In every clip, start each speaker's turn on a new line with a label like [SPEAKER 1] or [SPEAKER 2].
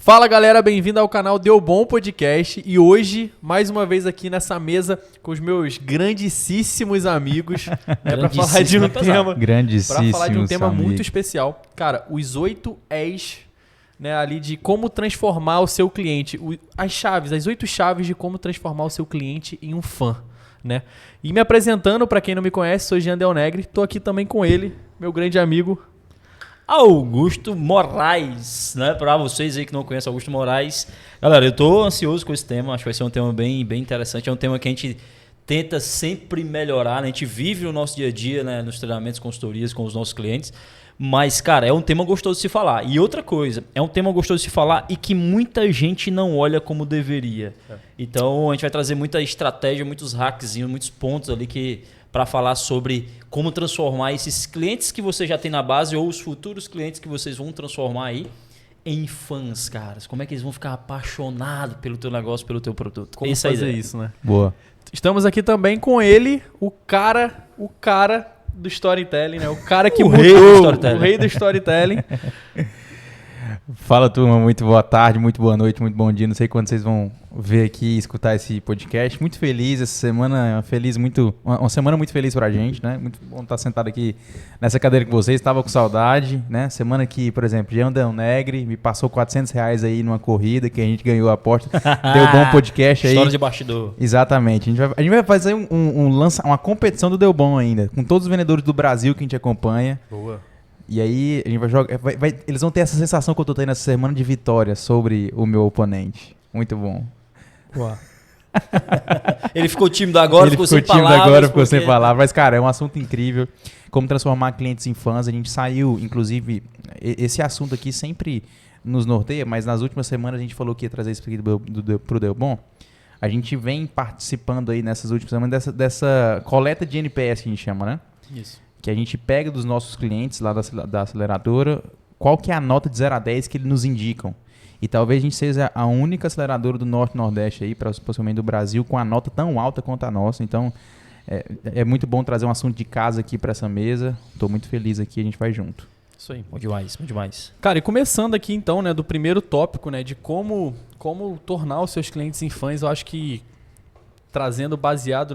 [SPEAKER 1] Fala galera, bem-vindo ao canal Deu Bom Podcast e hoje, mais uma vez aqui nessa mesa com os meus grandíssimos amigos, para falar de um tema muito especial. Cara, os 8 E's, né, ali de como transformar o seu cliente, as 8 chaves de como transformar o seu cliente em um fã, né? E me apresentando, para quem não me conhece, sou Jean Del Negre, tô aqui também com ele, meu grande amigo
[SPEAKER 2] Augusto Moraes, né? Para vocês aí que não conhecem Augusto Moraes. Galera, eu tô ansioso com esse tema, acho que vai ser um tema bem interessante. É um tema que a gente tenta sempre melhorar, né? A gente vive no nosso dia a dia, né? Nos treinamentos, consultorias com os nossos clientes. Mas, cara, é um tema gostoso de se falar. E outra coisa, é um tema gostoso de se falar e que muita gente não olha como deveria. Então, a gente vai trazer muita estratégia, muitos hackzinhos, muitos pontos ali para falar sobre como transformar esses clientes que você já tem na base ou os futuros clientes que vocês vão transformar aí em fãs, caras. Como é que eles vão ficar apaixonados pelo teu negócio, pelo teu produto?
[SPEAKER 1] Como fazer isso, né?
[SPEAKER 3] Boa.
[SPEAKER 1] Estamos aqui também com ele, o cara do storytelling, né? O cara que mudou, o rei do storytelling.
[SPEAKER 3] Fala, turma, muito boa tarde, muito boa noite, muito bom dia. Não sei quando vocês vão ver aqui e escutar esse podcast. Muito feliz essa semana, uma semana muito feliz pra gente, né? Muito bom estar sentado aqui nessa cadeira com vocês. Estava com saudade, né? Semana que, por exemplo, Jean Del Negre me passou R$400 aí numa corrida que a gente ganhou a aposta. Deu Bom Podcast aí.
[SPEAKER 2] História de bastidor.
[SPEAKER 3] Exatamente. A gente vai fazer uma competição do Deu Bom ainda, com todos os vendedores do Brasil que a gente acompanha.
[SPEAKER 1] Boa.
[SPEAKER 3] E aí a gente vai jogar. Eles vão ter essa sensação que eu tô tendo essa semana de vitória sobre o meu oponente. Muito bom.
[SPEAKER 1] Uau.
[SPEAKER 2] Ele ficou tímido agora, ficou sem
[SPEAKER 3] palavras. Mas, cara, é um assunto incrível. Como transformar clientes em fãs. A gente saiu, inclusive, esse assunto aqui sempre nos norteia, mas nas últimas semanas a gente falou que ia trazer isso aqui pro Deu Bom. A gente vem participando aí nessas últimas semanas dessa coleta de NPS que a gente chama, né?
[SPEAKER 1] Isso.
[SPEAKER 3] Que a gente pega dos nossos clientes lá da aceleradora, qual que é a nota de 0 a 10 que eles nos indicam. E talvez a gente seja a única aceleradora do Norte e Nordeste aí, possivelmente do Brasil, com a nota tão alta quanto a nossa. Então, é muito bom trazer um assunto de casa aqui para essa mesa. Estou muito feliz aqui, a gente vai junto.
[SPEAKER 1] Isso aí.
[SPEAKER 2] Bom demais.
[SPEAKER 1] Cara, e começando aqui então, né, do primeiro tópico, né, de como tornar os seus clientes em fãs, eu acho que trazendo baseado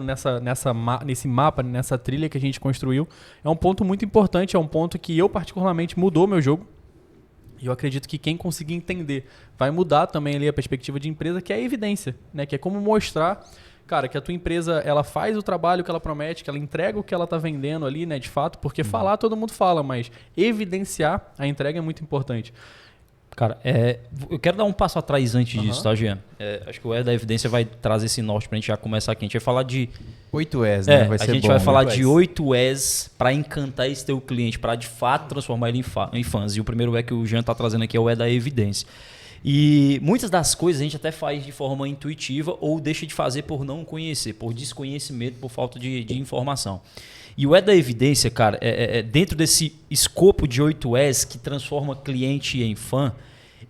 [SPEAKER 1] nesse mapa, nessa trilha que a gente construiu, é um ponto muito importante, é um ponto que eu particularmente mudou meu jogo. E eu acredito que quem conseguir entender vai mudar também ali a perspectiva de empresa, que é a evidência, né? Que é como mostrar, cara, que a tua empresa ela faz o trabalho que ela promete, que ela entrega o que ela está vendendo ali, né, de fato, porque falar todo mundo fala, mas evidenciar a entrega é muito importante.
[SPEAKER 2] Cara, eu quero dar um passo atrás antes disso, tá, Jean? Acho que o E da Evidência vai trazer esse norte pra gente já começar aqui. A gente vai falar de
[SPEAKER 3] 8 E's, né? Vai ser bom.
[SPEAKER 2] A gente vai falar de 8 E's para encantar esse teu cliente, para de fato transformar ele em fãs. E o primeiro E que o Jean tá trazendo aqui é o E da Evidência. E muitas das coisas a gente até faz de forma intuitiva ou deixa de fazer por não conhecer, por desconhecimento, por falta de informação. E o E da Evidência, cara, dentro desse escopo de 8 E's que transforma cliente em fã,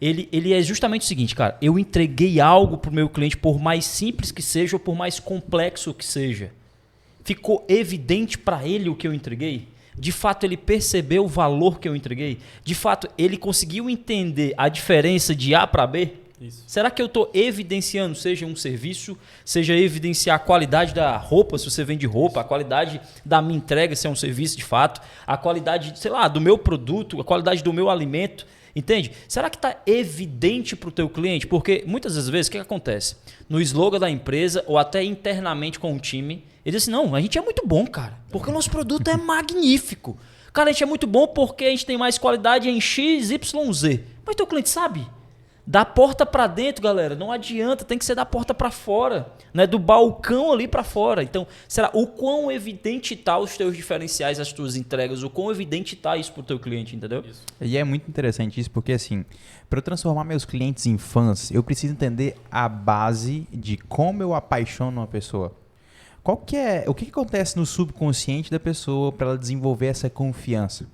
[SPEAKER 2] ele é justamente o seguinte, cara, eu entreguei algo para o meu cliente, por mais simples que seja ou por mais complexo que seja. Ficou evidente para ele o que eu entreguei? De fato, ele percebeu o valor que eu entreguei? De fato, ele conseguiu entender a diferença de A para B? Isso. Será que eu estou evidenciando, seja um serviço, seja evidenciar a qualidade da roupa, se você vende roupa, a qualidade da minha entrega, se é um serviço de fato, a qualidade, sei lá, do meu produto, a qualidade do meu alimento, entende? Será que está evidente para o teu cliente? Porque muitas das vezes, o que acontece? No slogan da empresa ou até internamente com o time, ele diz assim, não, a gente é muito bom, cara, porque o nosso produto é magnífico. Cara, a gente é muito bom porque a gente tem mais qualidade em X, Y, Z. Mas teu cliente sabe? Da porta para dentro, galera, não adianta, tem que ser da porta para fora, né? Do balcão ali para fora. Então, será o quão evidente tá os teus diferenciais, as tuas entregas, o quão evidente tá isso pro teu cliente, entendeu?
[SPEAKER 3] Isso. E é muito interessante isso, porque assim, para eu transformar meus clientes em fãs, eu preciso entender a base de como eu apaixono uma pessoa. O que acontece no subconsciente da pessoa para ela desenvolver essa confiança?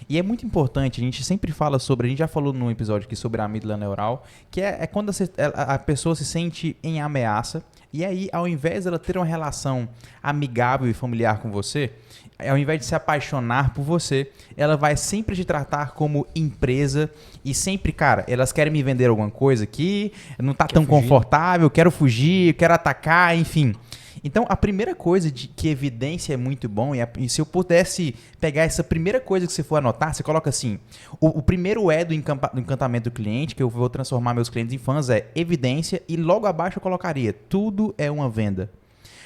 [SPEAKER 3] E é muito importante, a gente sempre fala sobre, a gente já falou num episódio aqui sobre a amígdala neural, que é quando a pessoa se sente em ameaça, E aí, ao invés dela ter uma relação amigável e familiar com você, ao invés de se apaixonar por você, ela vai sempre te tratar como empresa e sempre, cara, elas querem me vender alguma coisa aqui, não tá tão confortável, quero fugir, quero atacar, enfim. Então, a primeira coisa de que evidência é muito bom, e se eu pudesse pegar essa primeira coisa que você for anotar, você coloca assim, o primeiro E do encantamento do cliente, que eu vou transformar meus clientes em fãs, é evidência, e logo abaixo eu colocaria, tudo é uma venda.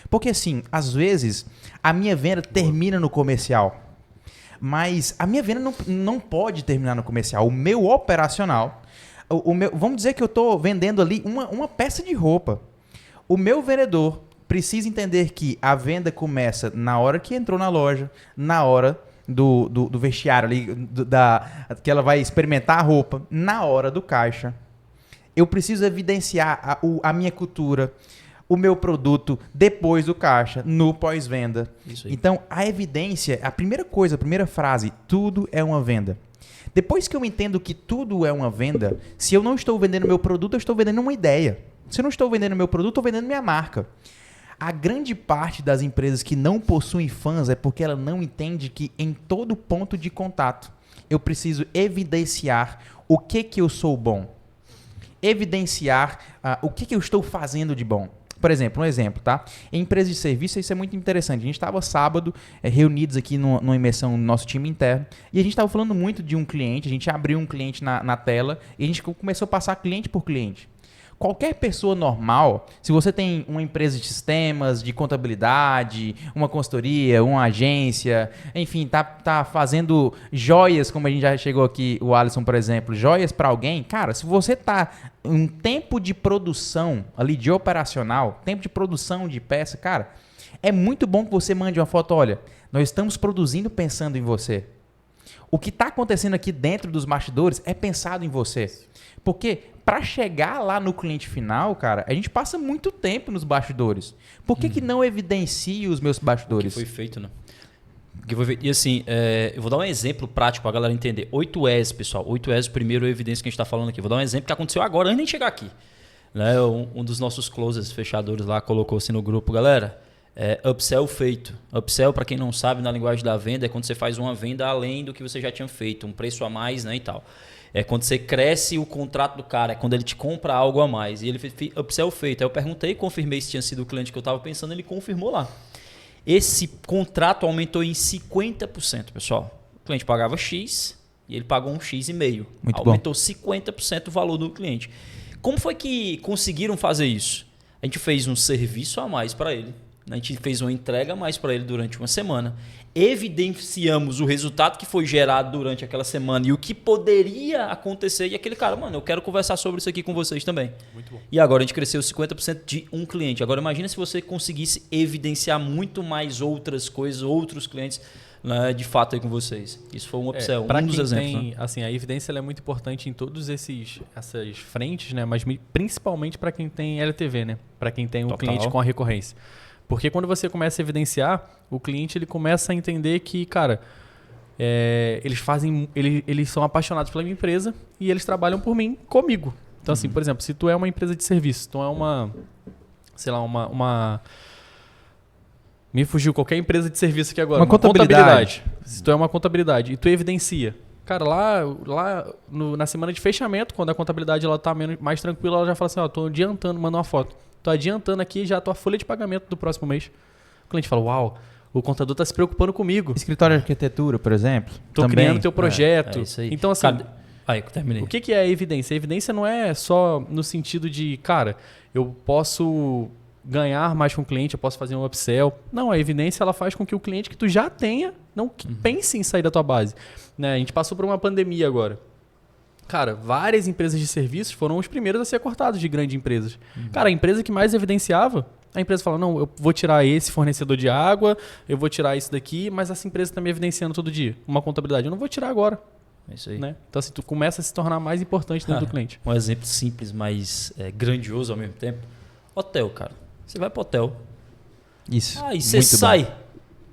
[SPEAKER 3] Porque assim, às vezes, a minha venda termina no comercial, mas a minha venda não pode terminar no comercial. O meu operacional, vamos dizer que eu estou vendendo ali uma peça de roupa. O meu vendedor precisa entender que a venda começa na hora que entrou na loja, na hora do vestiário ali, que ela vai experimentar a roupa, na hora do caixa. Eu preciso evidenciar a minha cultura, o meu produto depois do caixa, no pós-venda. Então, a evidência, a primeira coisa, a primeira frase, tudo é uma venda. Depois que eu entendo que tudo é uma venda, se eu não estou vendendo meu produto, eu estou vendendo uma ideia. Se eu não estou vendendo meu produto, eu estou vendendo minha marca. A grande parte das empresas que não possuem fãs é porque ela não entende que em todo ponto de contato eu preciso evidenciar o que eu sou bom. Evidenciar o que eu estou fazendo de bom. Por exemplo, um exemplo, tá? Em empresas de serviço, isso é muito interessante. A gente estava sábado reunidos aqui numa imersão no nosso time interno e a gente estava falando muito de um cliente, a gente abriu um cliente na tela e a gente começou a passar cliente por cliente. Qualquer pessoa normal, se você tem uma empresa de sistemas, de contabilidade, uma consultoria, uma agência, enfim, tá fazendo joias, como a gente já chegou aqui, o Alisson, por exemplo, joias para alguém, cara, se você tá em tempo de produção ali de operacional, tempo de produção de peça, cara, é muito bom que você mande uma foto, olha, nós estamos produzindo pensando em você. O que está acontecendo aqui dentro dos bastidores é pensado em você. Porque para chegar lá no cliente final, cara, a gente passa muito tempo nos bastidores. Por que não evidencio os meus bastidores?
[SPEAKER 2] O que foi feito, né? E assim, eu vou dar um exemplo prático para a galera entender. 8Es, pessoal. 8Es, primeiro evidência que a gente está falando aqui. Vou dar um exemplo que aconteceu agora, antes de chegar aqui. Né? Um dos nossos closers, fechadores lá, colocou assim no grupo. Galera, upsell feito. Upsell, para quem não sabe, na linguagem da venda, é quando você faz uma venda além do que você já tinha feito. Um preço a mais, né, e tal. É quando você cresce o contrato do cara, é quando ele te compra algo a mais. E ele fez upsell feito. Aí eu perguntei, confirmei se tinha sido o cliente que eu estava pensando, ele confirmou lá. Esse contrato aumentou em 50%, pessoal. O cliente pagava X e ele pagou um X e meio. Aumentou 50% o valor do cliente. Como foi que conseguiram fazer isso? A gente fez um serviço a mais para ele. A gente fez uma entrega a mais para ele durante uma semana. Evidenciamos o resultado que foi gerado durante aquela semana e o que poderia acontecer. E aquele cara, mano, eu quero conversar sobre isso aqui com vocês também. Muito bom. E agora a gente cresceu 50% de um cliente. Agora imagina se você conseguisse evidenciar muito mais outras coisas, outros clientes, né, de fato aí com vocês. Isso foi um upsell, um dos exemplos. Né?
[SPEAKER 1] Assim, a evidência ela é muito importante em todas essas frentes, né? Mas principalmente para quem tem LTV, né? Para quem tem um cliente com a recorrência. Porque quando você começa a evidenciar, o cliente ele começa a entender que, cara, eles são apaixonados pela minha empresa e eles trabalham por mim, comigo. Então, assim, por exemplo, se tu é uma empresa de serviço, tu é me fugiu qualquer empresa de serviço aqui agora.
[SPEAKER 3] Uma contabilidade.
[SPEAKER 1] Se tu é uma contabilidade e tu evidencia, cara, na semana de fechamento, quando a contabilidade ela tá mais tranquila, ela já fala assim, ó, tô adiantando, manda uma foto. Tô adiantando aqui já a tua folha de pagamento do próximo mês. O cliente fala, uau, o contador tá se preocupando comigo.
[SPEAKER 3] Escritório de arquitetura, por exemplo.
[SPEAKER 1] Tô
[SPEAKER 3] também
[SPEAKER 1] criando teu projeto.
[SPEAKER 2] É isso aí.
[SPEAKER 1] Então, assim,
[SPEAKER 2] eu terminei.
[SPEAKER 1] O que é a evidência? A evidência não é só no sentido de, cara, eu posso ganhar mais com o cliente, eu posso fazer um upsell. Não, a evidência ela faz com que o cliente que tu já tenha não pense em sair da tua base. Né? A gente passou por uma pandemia agora. Cara, várias empresas de serviços foram os primeiros a ser cortados de grandes empresas. Cara, a empresa que mais evidenciava, a empresa fala, não, eu vou tirar esse fornecedor de água, eu vou tirar isso daqui, mas essa empresa está me evidenciando todo dia. Uma contabilidade, eu não vou tirar agora.
[SPEAKER 2] É isso aí.
[SPEAKER 1] Né? Então, assim, tu começa a se tornar mais importante dentro do cliente.
[SPEAKER 2] Um exemplo simples, mas grandioso ao mesmo tempo. Hotel, cara. Você vai pro hotel.
[SPEAKER 3] Isso.
[SPEAKER 2] Aí você sai. Bom.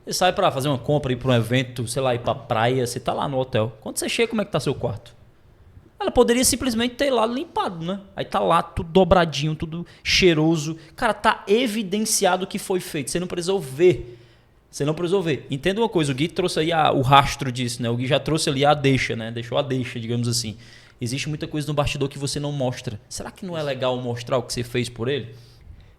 [SPEAKER 2] Você sai para fazer uma compra, ir para um evento, sei lá, ir pra praia, você tá lá no hotel. Quando você chega, como é que tá seu quarto? Ela poderia simplesmente ter lá limpado, né? Aí tá lá tudo dobradinho, tudo cheiroso. Cara, tá evidenciado o que foi feito. Você não precisou ver. Você não precisou ver. Entenda uma coisa, o Gui trouxe aí o rastro disso, né? O Gui já trouxe ali a deixa, né? Deixou a deixa, digamos assim. Existe muita coisa no bastidor que você não mostra. Será que não é legal mostrar o que você fez por ele?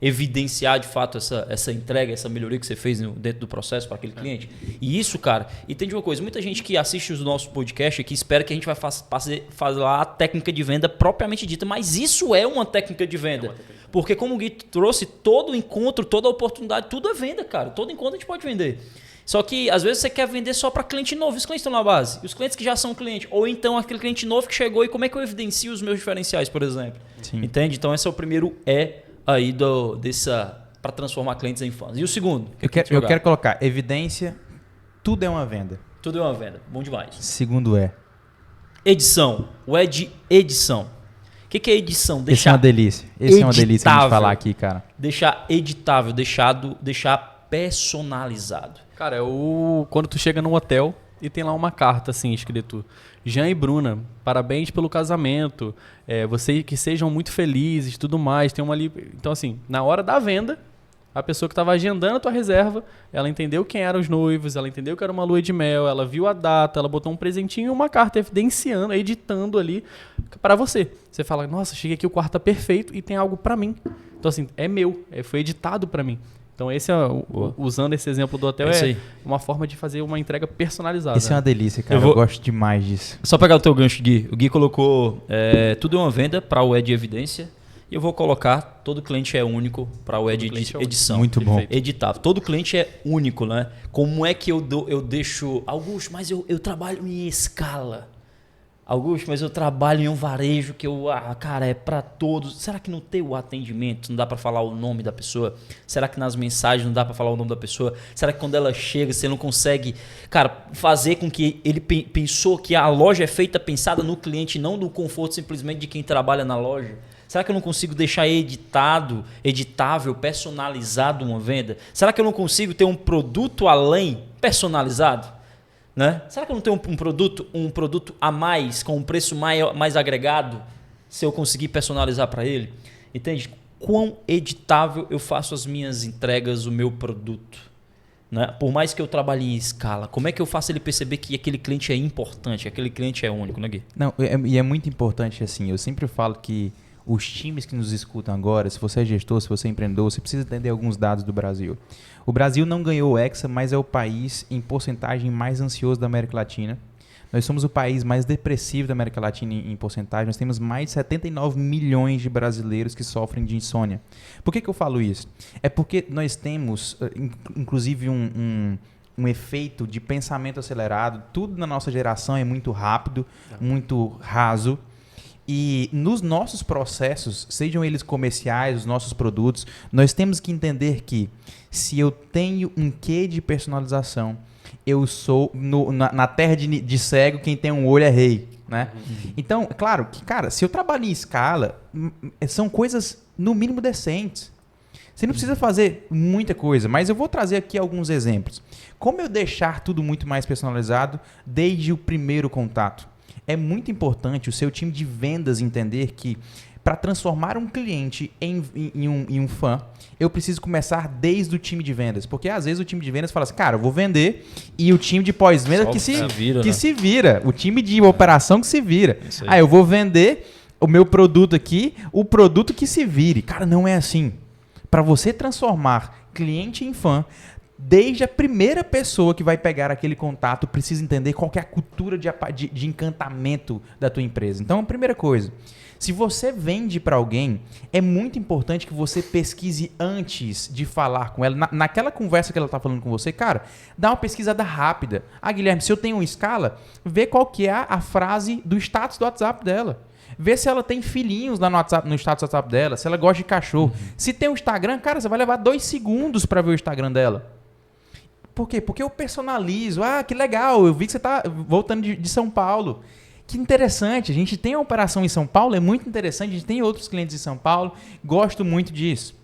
[SPEAKER 2] Evidenciar de fato essa entrega, essa melhoria que você fez dentro do processo para aquele cliente. E isso, cara, entende uma coisa, muita gente que assiste os nossos podcasts aqui espera que a gente vai fazer lá a técnica de venda propriamente dita, mas isso é uma técnica de venda. Porque como o Gui trouxe, todo encontro, toda oportunidade, tudo é venda, cara. Todo encontro a gente pode vender. Só que às vezes você quer vender só para cliente novo, os clientes estão na base, e os clientes que já são clientes, ou então aquele cliente novo que chegou e como é que eu evidencio os meus diferenciais, por exemplo.
[SPEAKER 3] Sim.
[SPEAKER 2] Entende? Então esse é o primeiro aí para transformar clientes em fãs. E o segundo?
[SPEAKER 3] Eu quero colocar evidência, tudo é uma venda.
[SPEAKER 2] Tudo é uma venda. Bom demais.
[SPEAKER 3] Segundo
[SPEAKER 2] edição. O de edição. O que é edição?
[SPEAKER 3] Esse é uma delícia. Esse é uma delícia a gente falar aqui, cara.
[SPEAKER 2] Deixar editável, deixar personalizado.
[SPEAKER 1] Cara, quando tu chega num hotel e tem lá uma carta assim, escrito: Jean e Bruna, parabéns pelo casamento, vocês que sejam muito felizes, tudo mais. Tem uma ali. Então, assim, na hora da venda, a pessoa que estava agendando a tua reserva, ela entendeu quem eram os noivos, ela entendeu que era uma lua de mel, ela viu a data, ela botou um presentinho e uma carta evidenciando, editando ali para você. Você fala: nossa, cheguei aqui, o quarto tá perfeito e tem algo para mim. Então, assim, é meu, foi editado para mim. Então, usando esse exemplo do hotel, é uma forma de fazer uma entrega personalizada.
[SPEAKER 3] Isso é uma delícia, cara. Eu gosto demais disso.
[SPEAKER 2] Só pegar o teu gancho, Gui. O Gui colocou tudo é uma venda para o de evidência. E eu vou colocar todo cliente é único para o de edição.
[SPEAKER 3] Muito bom.
[SPEAKER 2] Editável. Todo cliente é único, né? Como é que eu deixo... Augusto, mas eu trabalho em escala. Augusto, mas eu trabalho em um varejo que cara, é para todos. Será que no teu atendimento não dá para falar o nome da pessoa? Será que nas mensagens não dá para falar o nome da pessoa? Será que quando ela chega você não consegue, cara, fazer com que ele pensou que a loja é feita pensada no cliente, não no conforto simplesmente de quem trabalha na loja? Será que eu não consigo deixar editável, personalizado uma venda? Será que eu não consigo ter um produto além personalizado? Né? Será que eu não tenho um produto a mais, com um preço mais agregado, se eu conseguir personalizar para ele? Entende? Quão editável eu faço as minhas entregas, o meu produto? Né? Por mais que eu trabalhe em escala, como é que eu faço ele perceber que aquele cliente é importante, aquele cliente é único, né, Gui?
[SPEAKER 3] Não, e é muito importante, assim, eu sempre falo que os times que nos escutam agora, se você é gestor, se você é empreendedor, você precisa entender alguns dados do Brasil. O Brasil não ganhou o Hexa, mas é o país em porcentagem mais ansioso da América Latina. Nós somos o país mais depressivo da América Latina em porcentagem. Nós temos mais de 79 milhões de brasileiros que sofrem de insônia. Por que eu falo isso? É porque nós temos, inclusive, um efeito de pensamento acelerado. Tudo na nossa geração é muito rápido, muito raso. E nos nossos processos, sejam eles comerciais, os nossos produtos, nós temos que entender que se eu tenho um quê de personalização, eu sou, na terra de cego, quem tem um olho é rei. Né? Então, é claro que, cara, se eu trabalho em escala, são coisas no mínimo decentes. Você não precisa fazer muita coisa, mas eu vou trazer aqui alguns exemplos. Como eu deixar tudo muito mais personalizado desde o primeiro contato? É muito importante o seu time de vendas entender que para transformar um cliente em um fã, eu preciso começar desde o time de vendas. Porque às vezes o time de vendas fala assim, cara, eu vou vender e o time de pós-venda se vira. O time de operação que se vira. Aí eu vou vender o meu produto aqui, o produto que se vire. Cara, não é assim. Para você transformar cliente em fã, desde a primeira pessoa que vai pegar aquele contato, precisa entender qual que é a cultura de encantamento da tua empresa. Então, a primeira coisa, se você vende para alguém, é muito importante que você pesquise antes de falar com ela. Naquela conversa que ela está falando com você, cara, dá uma pesquisada rápida. Guilherme, se eu tenho uma escala, vê qual que é a frase do status do WhatsApp dela. Vê se ela tem filhinhos lá no status do WhatsApp dela, se ela gosta de cachorro. Se tem um Instagram, cara, você vai levar 2 segundos para ver o Instagram dela. Por quê? Porque eu personalizo. Que legal, eu vi que você está voltando de São Paulo. Que interessante, a gente tem uma operação em São Paulo, é muito interessante, a gente tem outros clientes em São Paulo, gosto muito disso.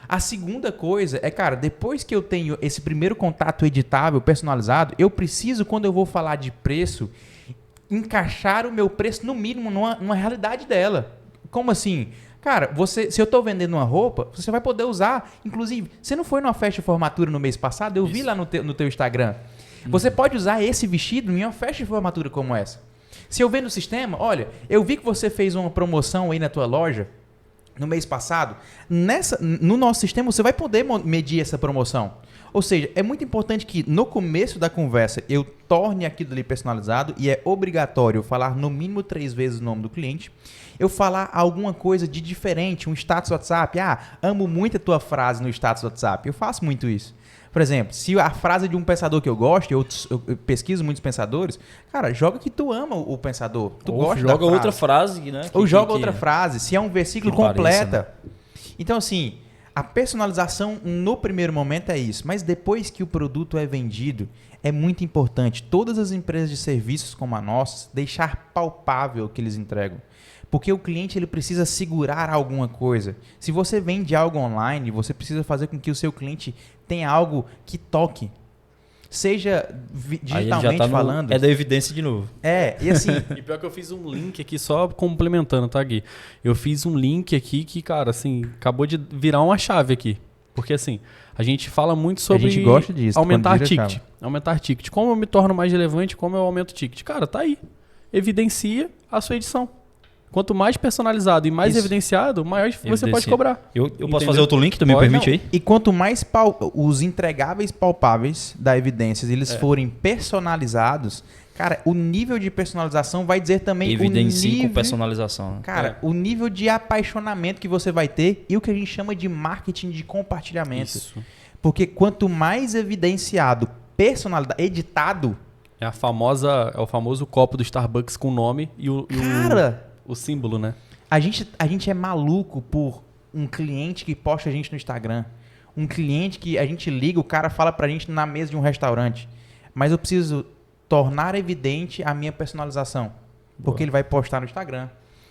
[SPEAKER 3] A segunda coisa é, cara, depois que eu tenho esse primeiro contato editável, personalizado, eu preciso, quando eu vou falar de preço, encaixar o meu preço, no mínimo, numa realidade dela. Como assim? Cara, se eu tô vendendo uma roupa, você vai poder usar. Inclusive, você não foi numa festa de formatura no mês passado? Eu vi lá no teu Instagram. Você pode usar esse vestido em uma festa de formatura como essa. Se eu ver no sistema, olha, eu vi que você fez uma promoção aí na tua loja no mês passado. No nosso sistema, você vai poder medir essa promoção. Ou seja, é muito importante que no começo da conversa eu torne aquilo ali personalizado e é obrigatório eu falar no mínimo 3 vezes o nome do cliente. Eu falar alguma coisa de diferente, um status WhatsApp. Amo muito a tua frase no status WhatsApp. Eu faço muito isso. Por exemplo, se a frase de um pensador que eu gosto, eu pesquiso muitos pensadores, cara, joga que tu ama o pensador. Tu gosta da frase.
[SPEAKER 2] Joga outra frase, né?
[SPEAKER 3] Ou joga outra frase. Se é um versículo, completa.
[SPEAKER 2] Pareça, né?
[SPEAKER 3] Então, assim, a personalização no primeiro momento é isso. Mas depois que o produto é vendido, é muito importante todas as empresas de serviços como a nossa deixar palpável o que eles entregam. Porque o cliente ele precisa segurar alguma coisa. Se você vende algo online, você precisa fazer com que o seu cliente tenha algo que toque. Seja digitalmente falando.
[SPEAKER 2] É da evidência de novo.
[SPEAKER 3] E assim...
[SPEAKER 1] E pior que eu fiz um link aqui, só complementando, tá, Gui? Eu fiz um link aqui que, cara, assim, acabou de virar uma chave aqui. Porque, assim, a gente fala muito sobre...
[SPEAKER 3] A gente gosta disso.
[SPEAKER 1] Aumentar ticket. Aumentar ticket. Como eu me torno mais relevante, como eu aumento o ticket? Cara, tá aí. Evidencia a sua edição. Quanto mais personalizado e mais evidenciado, maior você pode cobrar.
[SPEAKER 2] Eu posso fazer outro link? Tu me permite aí?
[SPEAKER 3] E quanto mais os entregáveis palpáveis da Evidências eles forem personalizados, cara, o nível de personalização vai dizer também
[SPEAKER 2] Evidencie com personalização.
[SPEAKER 3] Cara, o nível de apaixonamento que você vai ter e o que a gente chama de marketing de compartilhamento.
[SPEAKER 1] Isso.
[SPEAKER 3] Porque quanto mais evidenciado, personalizado, editado...
[SPEAKER 1] É o famoso copo do Starbucks com o nome e o símbolo, né?
[SPEAKER 3] A gente é maluco por um cliente que posta a gente no Instagram. Um cliente que a gente liga, o cara fala pra gente na mesa de um restaurante. Mas eu preciso tornar evidente a minha personalização. Porque ele vai postar no Instagram.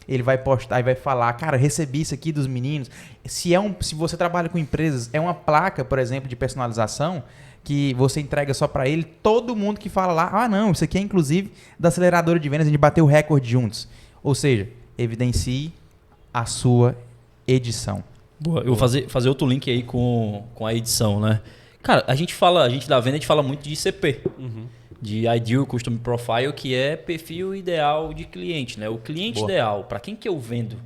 [SPEAKER 3] Ele vai postar e vai falar, cara, recebi isso aqui dos meninos. Se você trabalha com empresas, é uma placa, por exemplo, de personalização que você entrega só pra ele. Todo mundo que fala lá, não, isso aqui é inclusive da aceleradora de vendas, a gente bateu o recorde juntos. Ou seja, evidencie a sua edição.
[SPEAKER 2] Boa. Eu vou fazer outro link aí com a edição, né? Cara, a gente da venda, a gente fala muito de ICP. De Ideal Customer Profile, que é perfil ideal de cliente, né? O cliente ideal, para quem que eu vendo?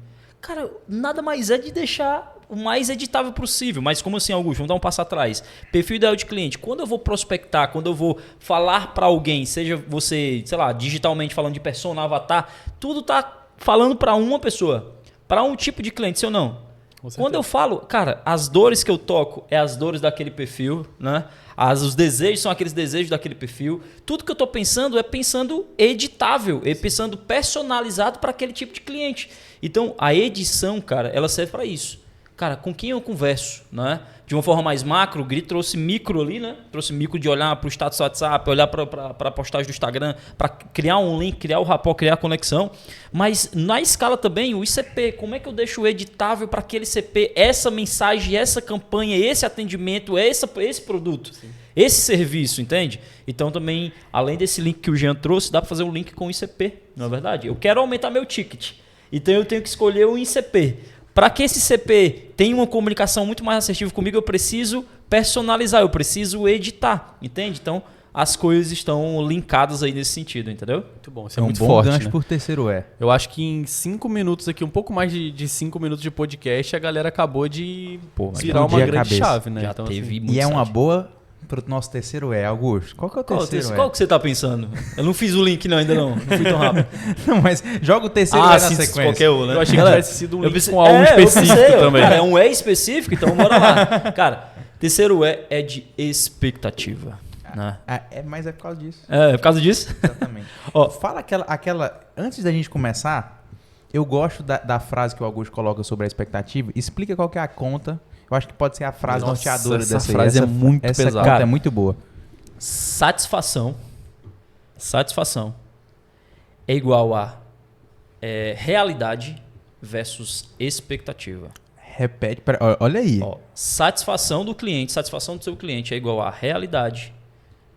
[SPEAKER 2] Cara, nada mais é de deixar o mais editável possível. Mas como assim, Augusto? Vamos dar um passo atrás. Perfil ideal de cliente. Quando eu vou prospectar, quando eu vou falar para alguém, seja você, sei lá, digitalmente falando de persona, avatar, tudo tá falando para uma pessoa, para um tipo de cliente, se ou não. Quando eu falo, cara, as dores que eu toco é as dores daquele perfil, né? Os desejos são aqueles desejos daquele perfil. Tudo que eu estou pensando é pensando editável, é pensando personalizado para aquele tipo de cliente. Então, a edição, cara, ela serve para isso. Cara, com quem eu converso, né? De uma forma mais macro, o Gri trouxe micro ali, né? Trouxe micro de olhar para o status do WhatsApp, olhar para a postagem do Instagram, para criar um link, criar o rapport, criar a conexão. Mas na escala também, o ICP, como é que eu deixo editável para aquele ICP, essa mensagem, essa campanha, esse atendimento, esse produto, esse serviço, entende? Então também, além desse link que o Jean trouxe, dá para fazer um link com o ICP, não é verdade? Eu quero aumentar meu ticket, então eu tenho que escolher o ICP. Para que esse CP tenha uma comunicação muito mais assertiva comigo, eu preciso personalizar, eu preciso editar, entende? Então, as coisas estão linkadas aí nesse sentido, entendeu?
[SPEAKER 1] Muito bom, isso é
[SPEAKER 3] um
[SPEAKER 1] muito
[SPEAKER 3] bom
[SPEAKER 1] forte,
[SPEAKER 3] gancho
[SPEAKER 1] né?
[SPEAKER 3] por terceiro E.
[SPEAKER 1] Eu acho que em 5 minutos aqui, um pouco mais de 5 minutos de podcast, a galera acabou de virar uma grande chave, né?
[SPEAKER 2] Já
[SPEAKER 1] então,
[SPEAKER 2] teve
[SPEAKER 1] assim,
[SPEAKER 2] muito
[SPEAKER 3] E é uma
[SPEAKER 2] site.
[SPEAKER 3] boa pro nosso terceiro E, Augusto. Qual que é o terceiro E?
[SPEAKER 2] Qual que você tá pensando? Eu não fiz o link não, ainda não fui tão rápido.
[SPEAKER 3] Não, mas joga o terceiro E na sequência.
[SPEAKER 2] Qualquer um, né?
[SPEAKER 1] Eu achei que tivesse sido um link com
[SPEAKER 2] algo
[SPEAKER 1] algo específico também.
[SPEAKER 2] Cara, é um E específico, então bora lá. Cara, terceiro E é de expectativa. Né?
[SPEAKER 3] Mas é por causa disso.
[SPEAKER 2] É por causa disso?
[SPEAKER 3] Exatamente. Fala aquela... Antes da gente começar, eu gosto da frase que o Augusto coloca sobre a expectativa. Explica qual que é a conta. Eu acho que pode ser a frase norteadora dessa
[SPEAKER 1] frase é muito pesada.
[SPEAKER 3] Essa conta é muito boa.
[SPEAKER 2] Satisfação é igual a realidade versus expectativa.
[SPEAKER 3] Repete, olha aí.
[SPEAKER 2] Satisfação do cliente, satisfação do seu cliente é igual a realidade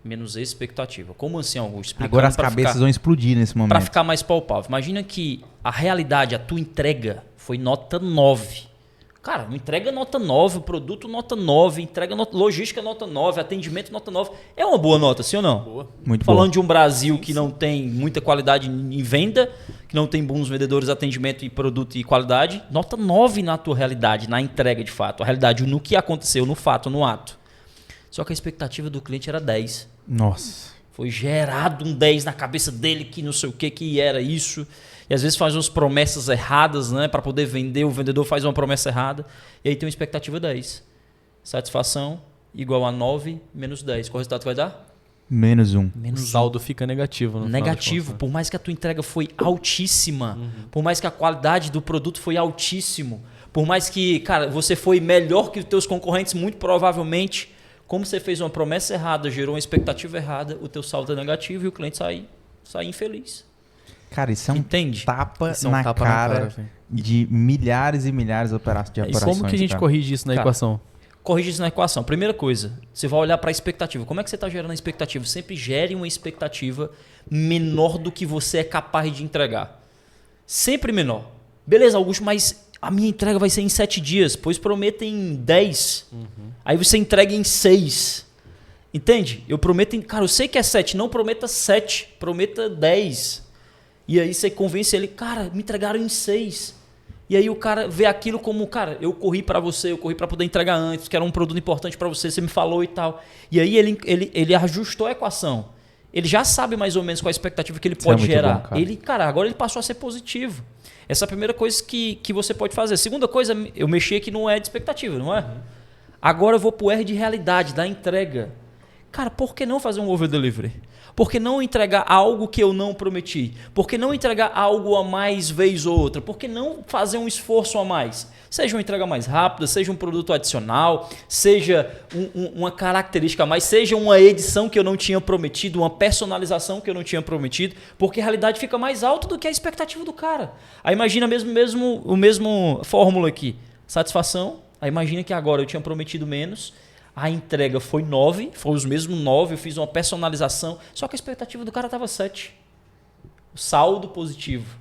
[SPEAKER 2] menos expectativa. Como assim, Augusto? Explicando
[SPEAKER 3] Agora as cabeças vão explodir nesse momento.
[SPEAKER 2] Para ficar mais palpável. Imagina que a realidade, a tua entrega foi nota 9. Cara, entrega nota 9, o produto nota 9, entrega nota, logística nota 9, atendimento nota 9. É uma boa nota, sim ou não?
[SPEAKER 1] Boa.
[SPEAKER 3] Muito
[SPEAKER 2] Falando
[SPEAKER 3] bom.
[SPEAKER 2] de um Brasil que não tem muita qualidade em venda, que não tem bons vendedores, atendimento e produto e qualidade, nota 9 na tua realidade, na entrega de fato. A realidade no que aconteceu, no fato, no ato. Só que a expectativa do cliente era 10.
[SPEAKER 3] Nossa.
[SPEAKER 2] Foi gerado um 10 na cabeça dele que não sei o que era isso. E às vezes faz umas promessas erradas, né? Para poder vender, o vendedor faz uma promessa errada. E aí tem uma expectativa 10. Satisfação igual a 9 menos 10. Qual resultado vai dar?
[SPEAKER 3] Menos 1.
[SPEAKER 1] O
[SPEAKER 2] Menos
[SPEAKER 1] saldo fica negativo. No
[SPEAKER 2] negativo.
[SPEAKER 1] final das
[SPEAKER 2] Por mais que a tua entrega foi altíssima, por mais que a qualidade do produto foi altíssimo, por mais que, cara, você foi melhor que os teus concorrentes, muito provavelmente, como você fez uma promessa errada, gerou uma expectativa errada, o teu saldo é negativo e o cliente sai infeliz.
[SPEAKER 3] Cara, isso é um
[SPEAKER 2] Entende?
[SPEAKER 3] tapa,
[SPEAKER 1] Isso é um
[SPEAKER 3] na,
[SPEAKER 1] tapa
[SPEAKER 3] cara
[SPEAKER 1] na cara, velho.
[SPEAKER 3] de milhares e milhares de operações.
[SPEAKER 1] contas. Como que a gente
[SPEAKER 3] cara?
[SPEAKER 1] corrige isso na
[SPEAKER 2] Cara,
[SPEAKER 1] equação?
[SPEAKER 2] Corrige isso na equação. Primeira coisa, você vai olhar para a expectativa. Como é que você está gerando a expectativa? Sempre gere uma expectativa menor do que você é capaz de entregar. Sempre menor. Beleza, Augusto, mas a minha entrega vai ser em 7 dias. Pois prometa em 10. Aí você entrega em 6. Entende? Eu prometo em... Cara, eu sei que é 7. Não prometa 7. Prometa 10. E aí você convence ele, cara, me entregaram em 6. E aí o cara vê aquilo como, cara, eu corri para você, eu corri para poder entregar antes, que era um produto importante para você, você me falou e tal. E aí ele ajustou a equação. Ele já sabe mais ou menos qual a expectativa que ele pode gerar.
[SPEAKER 3] Bom, cara.
[SPEAKER 2] Agora ele passou a ser positivo. Essa é a primeira coisa que você pode fazer. Segunda coisa, eu mexi aqui no E de expectativa, não é? Agora eu vou pro R de realidade, da entrega. Cara, por que não fazer um over delivery? Por que não entregar algo que eu não prometi? Por que não entregar algo a mais vez ou outra? Por que não fazer um esforço a mais? Seja uma entrega mais rápida, seja um produto adicional, seja uma característica a mais, seja uma edição que eu não tinha prometido, uma personalização que eu não tinha prometido, porque a realidade fica mais alta do que a expectativa do cara. Aí imagina o mesmo fórmula aqui. Satisfação, aí imagina que agora eu tinha prometido menos, a entrega foi 9, foi os mesmos 9, eu fiz uma personalização, só que a expectativa do cara estava 7. O saldo positivo,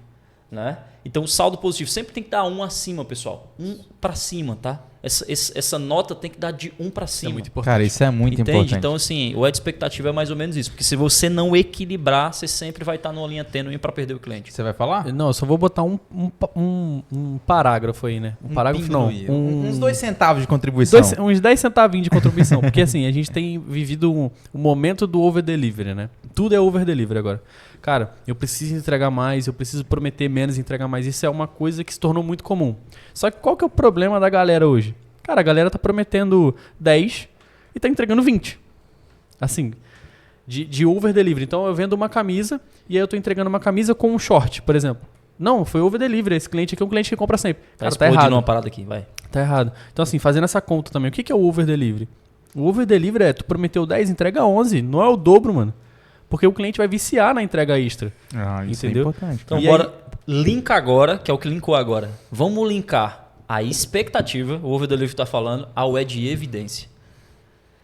[SPEAKER 2] né? Então o saldo positivo sempre tem que dar 1 acima, pessoal. 1 para cima, tá? Essa nota tem que dar de 1 para cima.
[SPEAKER 1] É muito importante.
[SPEAKER 3] Cara, isso é muito
[SPEAKER 2] Entende?
[SPEAKER 3] importante.
[SPEAKER 2] Então, assim, o E de expectativa é mais ou menos isso. Porque se você não equilibrar, você sempre vai estar numa linha tênue para perder o cliente.
[SPEAKER 3] Você vai falar?
[SPEAKER 1] Não, eu só vou botar um parágrafo aí, né? Um parágrafo não.
[SPEAKER 3] Uns 2 centavos de contribuição.
[SPEAKER 1] Uns 10 centavinhos de contribuição. Porque assim, a gente tem vivido um momento do over delivery, né? Tudo é over delivery agora. Cara, eu preciso entregar mais, eu preciso prometer menos e entregar mais. Isso é uma coisa que se tornou muito comum. Só que qual que é o problema da galera hoje? Cara, a galera tá prometendo 10 e tá entregando 20. Assim, de over delivery. Então eu vendo uma camisa e aí eu tô entregando uma camisa com um short, por exemplo. Não, foi over delivery. Esse cliente aqui é um cliente que compra sempre. Cara, tá errado.
[SPEAKER 2] Uma parada aqui, vai.
[SPEAKER 1] Tá errado. Então assim, fazendo essa conta também. O que é o over delivery? O over delivery é tu prometeu 10, entrega 11. Não é o dobro, mano. Porque o cliente vai viciar na entrega extra.
[SPEAKER 3] Isso
[SPEAKER 1] entendeu?
[SPEAKER 3] é importante.
[SPEAKER 2] Então,
[SPEAKER 1] E
[SPEAKER 2] bora. Linka agora, que é o que linkou agora. Vamos linkar a expectativa, o over delivery está falando, ao E de evidência.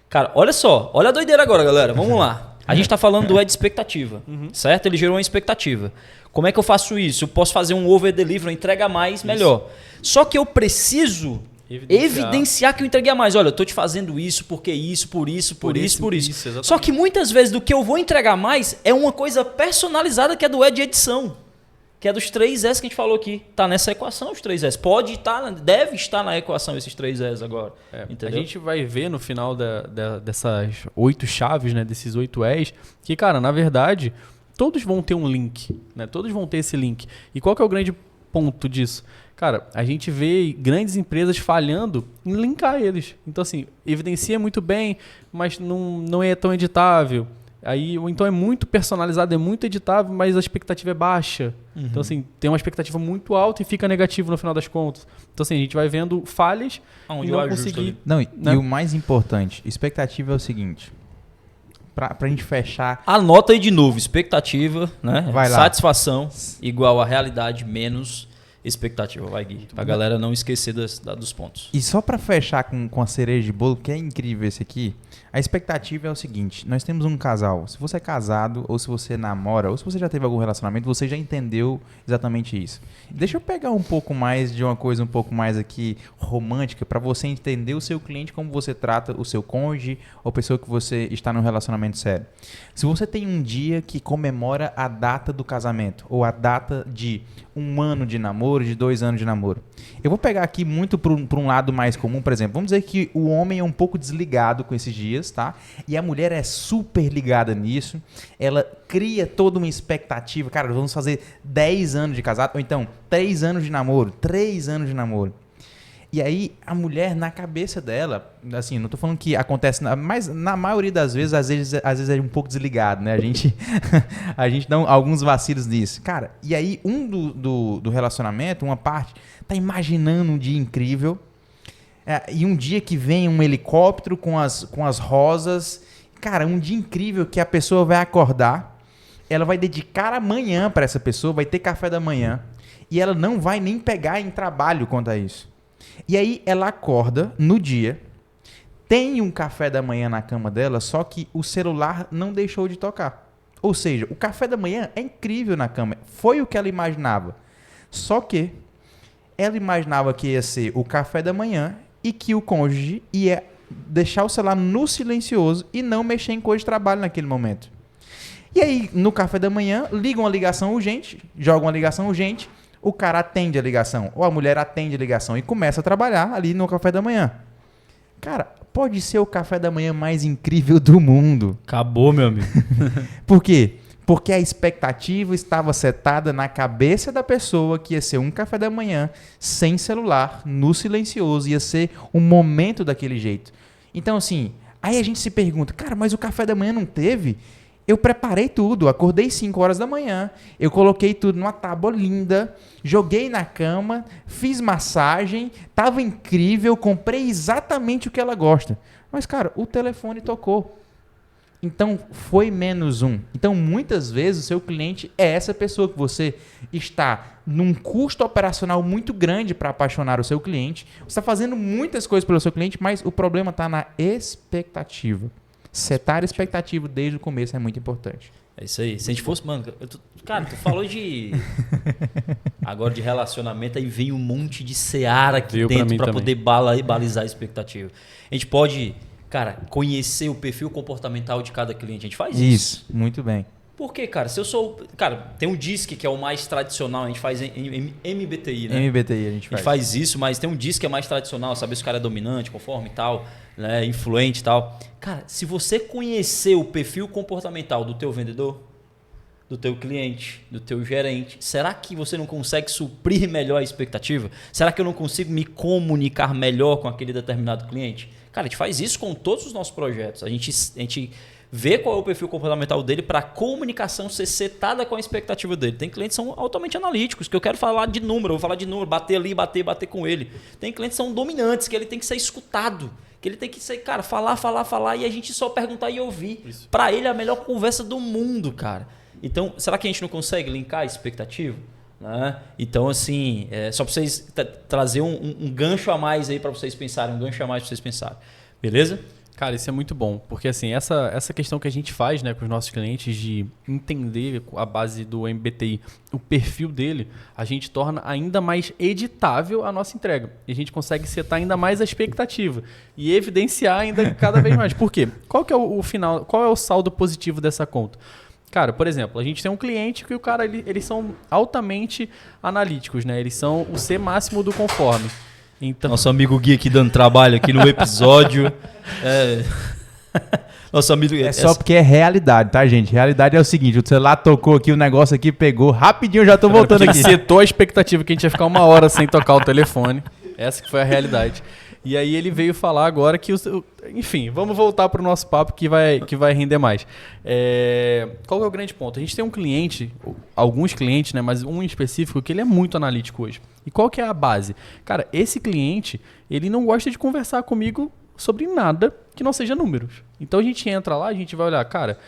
[SPEAKER 2] Cara, olha só. Olha a doideira agora, galera. Vamos lá. A gente está falando do E de expectativa, certo? Ele gerou uma expectativa. Como é que eu faço isso? Eu posso fazer um over delivery, uma entrega a mais, melhor. Só que eu preciso evidenciar que eu entreguei a mais. Olha, eu tô te fazendo isso, porque isso, por isso, por isso, por isso.
[SPEAKER 1] Exatamente.
[SPEAKER 2] Só que muitas vezes do que eu vou entregar mais é uma coisa personalizada que é do E de edição. Que é dos 3 S que a gente falou aqui. Tá nessa equação os 3 S. Pode estar, deve estar na equação esses 3 S agora.
[SPEAKER 1] A
[SPEAKER 2] Entendeu?
[SPEAKER 1] gente vai ver no final dessas 8 chaves, né? Desses 8 E's, que, cara, na verdade, todos vão ter um link, né? Todos vão ter esse link. E qual que é o grande ponto disso? Cara, a gente vê grandes empresas falhando em linkar eles. Então, assim, evidencia muito bem, mas não é tão editável. Aí, ou então é muito personalizado, é muito editável, mas a expectativa é baixa. Então, assim, tem uma expectativa muito alta e fica negativo no final das contas. Então, assim, a gente vai vendo falhas
[SPEAKER 2] Onde
[SPEAKER 1] e
[SPEAKER 2] eu
[SPEAKER 1] não
[SPEAKER 2] ajusto
[SPEAKER 1] conseguir...
[SPEAKER 2] ali.
[SPEAKER 3] Não,
[SPEAKER 1] né?
[SPEAKER 3] e o mais importante, expectativa é o seguinte. Pra gente fechar...
[SPEAKER 2] Anota aí de novo. Expectativa, né?
[SPEAKER 3] Vai lá.
[SPEAKER 2] Satisfação igual a realidade menos expectativa, vai, Gui. Pra galera não esquecer dos pontos.
[SPEAKER 3] E só pra fechar com a cereja de bolo, que é incrível esse aqui, a expectativa é o seguinte, nós temos um casal, se você é casado, ou se você namora, ou se você já teve algum relacionamento, você já entendeu exatamente isso. Deixa eu pegar um pouco mais de uma coisa um pouco mais aqui romântica, pra você entender o seu cliente, como você trata o seu cônjuge, ou pessoa que você está num relacionamento sério. Se você tem um dia que comemora a data do casamento, ou a data de 1 ano de namoro, de 2 anos de namoro. Eu vou pegar aqui muito para um lado mais comum, por exemplo. Vamos dizer que o homem é um pouco desligado com esses dias, tá? E a mulher é super ligada nisso. Ela cria toda uma expectativa. Cara, vamos fazer 10 anos de casado, ou então 3 anos de namoro. 3 anos de namoro. E aí, a mulher, na cabeça dela, assim, não tô falando que acontece, mas na maioria das vezes, às vezes é um pouco desligado, né? A gente dá alguns vacilos nisso. Cara, e aí, do relacionamento, uma parte, tá imaginando um dia incrível, e um dia que vem um helicóptero com as rosas. Cara, um dia incrível que a pessoa vai acordar, ela vai dedicar a manhã para essa pessoa, vai ter café da manhã, e ela não vai nem pegar em trabalho quanto a isso. E aí ela acorda no dia, tem um café da manhã na cama dela, só que o celular não deixou de tocar. Ou seja, o café da manhã é incrível na cama, foi o que ela imaginava. Só que ela imaginava que ia ser o café da manhã e que o cônjuge ia deixar o celular no silencioso e não mexer em coisa de trabalho naquele momento. E aí, no café da manhã, liga uma ligação urgente, joga uma ligação urgente, o cara atende a ligação, ou a mulher atende a ligação e começa a trabalhar ali no café da manhã. Cara, pode ser o café da manhã mais incrível do mundo.
[SPEAKER 2] Acabou, meu amigo.
[SPEAKER 3] Por quê? Porque a expectativa estava setada na cabeça da pessoa que ia ser um café da manhã sem celular, no silencioso, ia ser um momento daquele jeito. Então, assim, aí a gente se pergunta, cara, mas o café da manhã não teve? Eu preparei tudo, acordei 5 horas da manhã, eu coloquei tudo numa tábua linda, joguei na cama, fiz massagem, tava incrível, comprei exatamente o que ela gosta. Mas, cara, o telefone tocou. Então, foi menos um. Então, muitas vezes, o seu cliente é essa pessoa que você está num custo operacional muito grande para apaixonar o seu cliente. Você está fazendo muitas coisas pelo seu cliente, mas o problema está na expectativa. Setar a expectativa desde o começo é muito importante.
[SPEAKER 2] É isso aí. Se a gente fosse, mano, cara, tu falou de agora de relacionamento, aí vem um monte de seara aqui dentro para poder balizar a expectativa. A gente pode, cara, conhecer o perfil comportamental de cada cliente. A gente faz isso.
[SPEAKER 3] Isso, muito bem.
[SPEAKER 2] Por quê, cara? Se eu sou, cara, tem um DISC que é o mais tradicional, a gente faz em MBTI, né?
[SPEAKER 3] MBTI a gente
[SPEAKER 2] faz isso, mas tem um DISC que é mais tradicional, saber se o cara é dominante, conforme e tal, né, influente e tal. Cara, se você conhecer o perfil comportamental do teu vendedor, do teu cliente, do teu gerente, será que você não consegue suprir melhor a expectativa? Será que eu não consigo me comunicar melhor com aquele determinado cliente? Cara, a gente faz isso com todos os nossos projetos. A gente vê qual é o perfil comportamental dele para a comunicação ser setada com a expectativa dele. Tem clientes que são altamente analíticos, que eu quero falar de número, eu vou falar de número, bater ali, bater com ele. Tem clientes que são dominantes, que ele tem que ser escutado, que ele tem que ser, cara, falar e a gente só perguntar e ouvir. Para ele é a melhor conversa do mundo, cara. Então, será que a gente não consegue linkar a expectativa? Né? Então, assim, só para vocês trazer um gancho a mais aí para vocês pensarem, beleza?
[SPEAKER 1] Cara, isso é muito bom, porque assim, essa questão que a gente faz, né, com os nossos clientes de entender a base do MBTI, o perfil dele, a gente torna ainda mais editável a nossa entrega. E a gente consegue setar ainda mais a expectativa e evidenciar ainda cada vez mais. Por quê? Qual que é o final, qual é o saldo positivo dessa conta? Cara, por exemplo, a gente tem um cliente que o cara, eles são altamente analíticos, né? Eles são o C máximo do conforme. Então...
[SPEAKER 2] Nosso amigo Gui aqui dando trabalho aqui no episódio. Nosso amigo...
[SPEAKER 3] só porque é realidade, tá, gente? Realidade é o seguinte, o celular tocou aqui, o negócio aqui pegou, rapidinho eu já tô voltando aqui.
[SPEAKER 1] Setou a expectativa que a gente ia ficar 1 hora sem tocar o telefone. Essa que foi a realidade. E aí ele veio falar agora que... Enfim, vamos voltar para o nosso papo que vai render mais. Qual é o grande ponto? A gente tem um cliente, alguns clientes, né, mas um em específico, que ele é muito analítico hoje. E qual que é a base? Cara, esse cliente, ele não gosta de conversar comigo sobre nada que não seja números. Então a gente entra lá, a gente vai olhar, cara,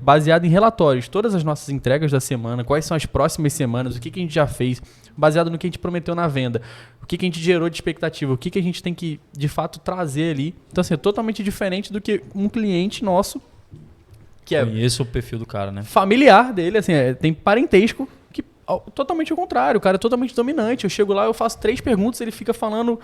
[SPEAKER 1] baseado em relatórios, todas as nossas entregas da semana, quais são as próximas semanas, o que a gente já fez, baseado no que a gente prometeu na venda, o que a gente gerou de expectativa, o que a gente tem que, de fato, trazer ali. Então, assim, é totalmente diferente do que um cliente nosso, que é
[SPEAKER 2] Conheço o perfil do cara, né?
[SPEAKER 1] familiar dele, assim, tem parentesco, que totalmente ao contrário, o cara é totalmente dominante. Eu chego lá, eu faço 3 perguntas, ele fica falando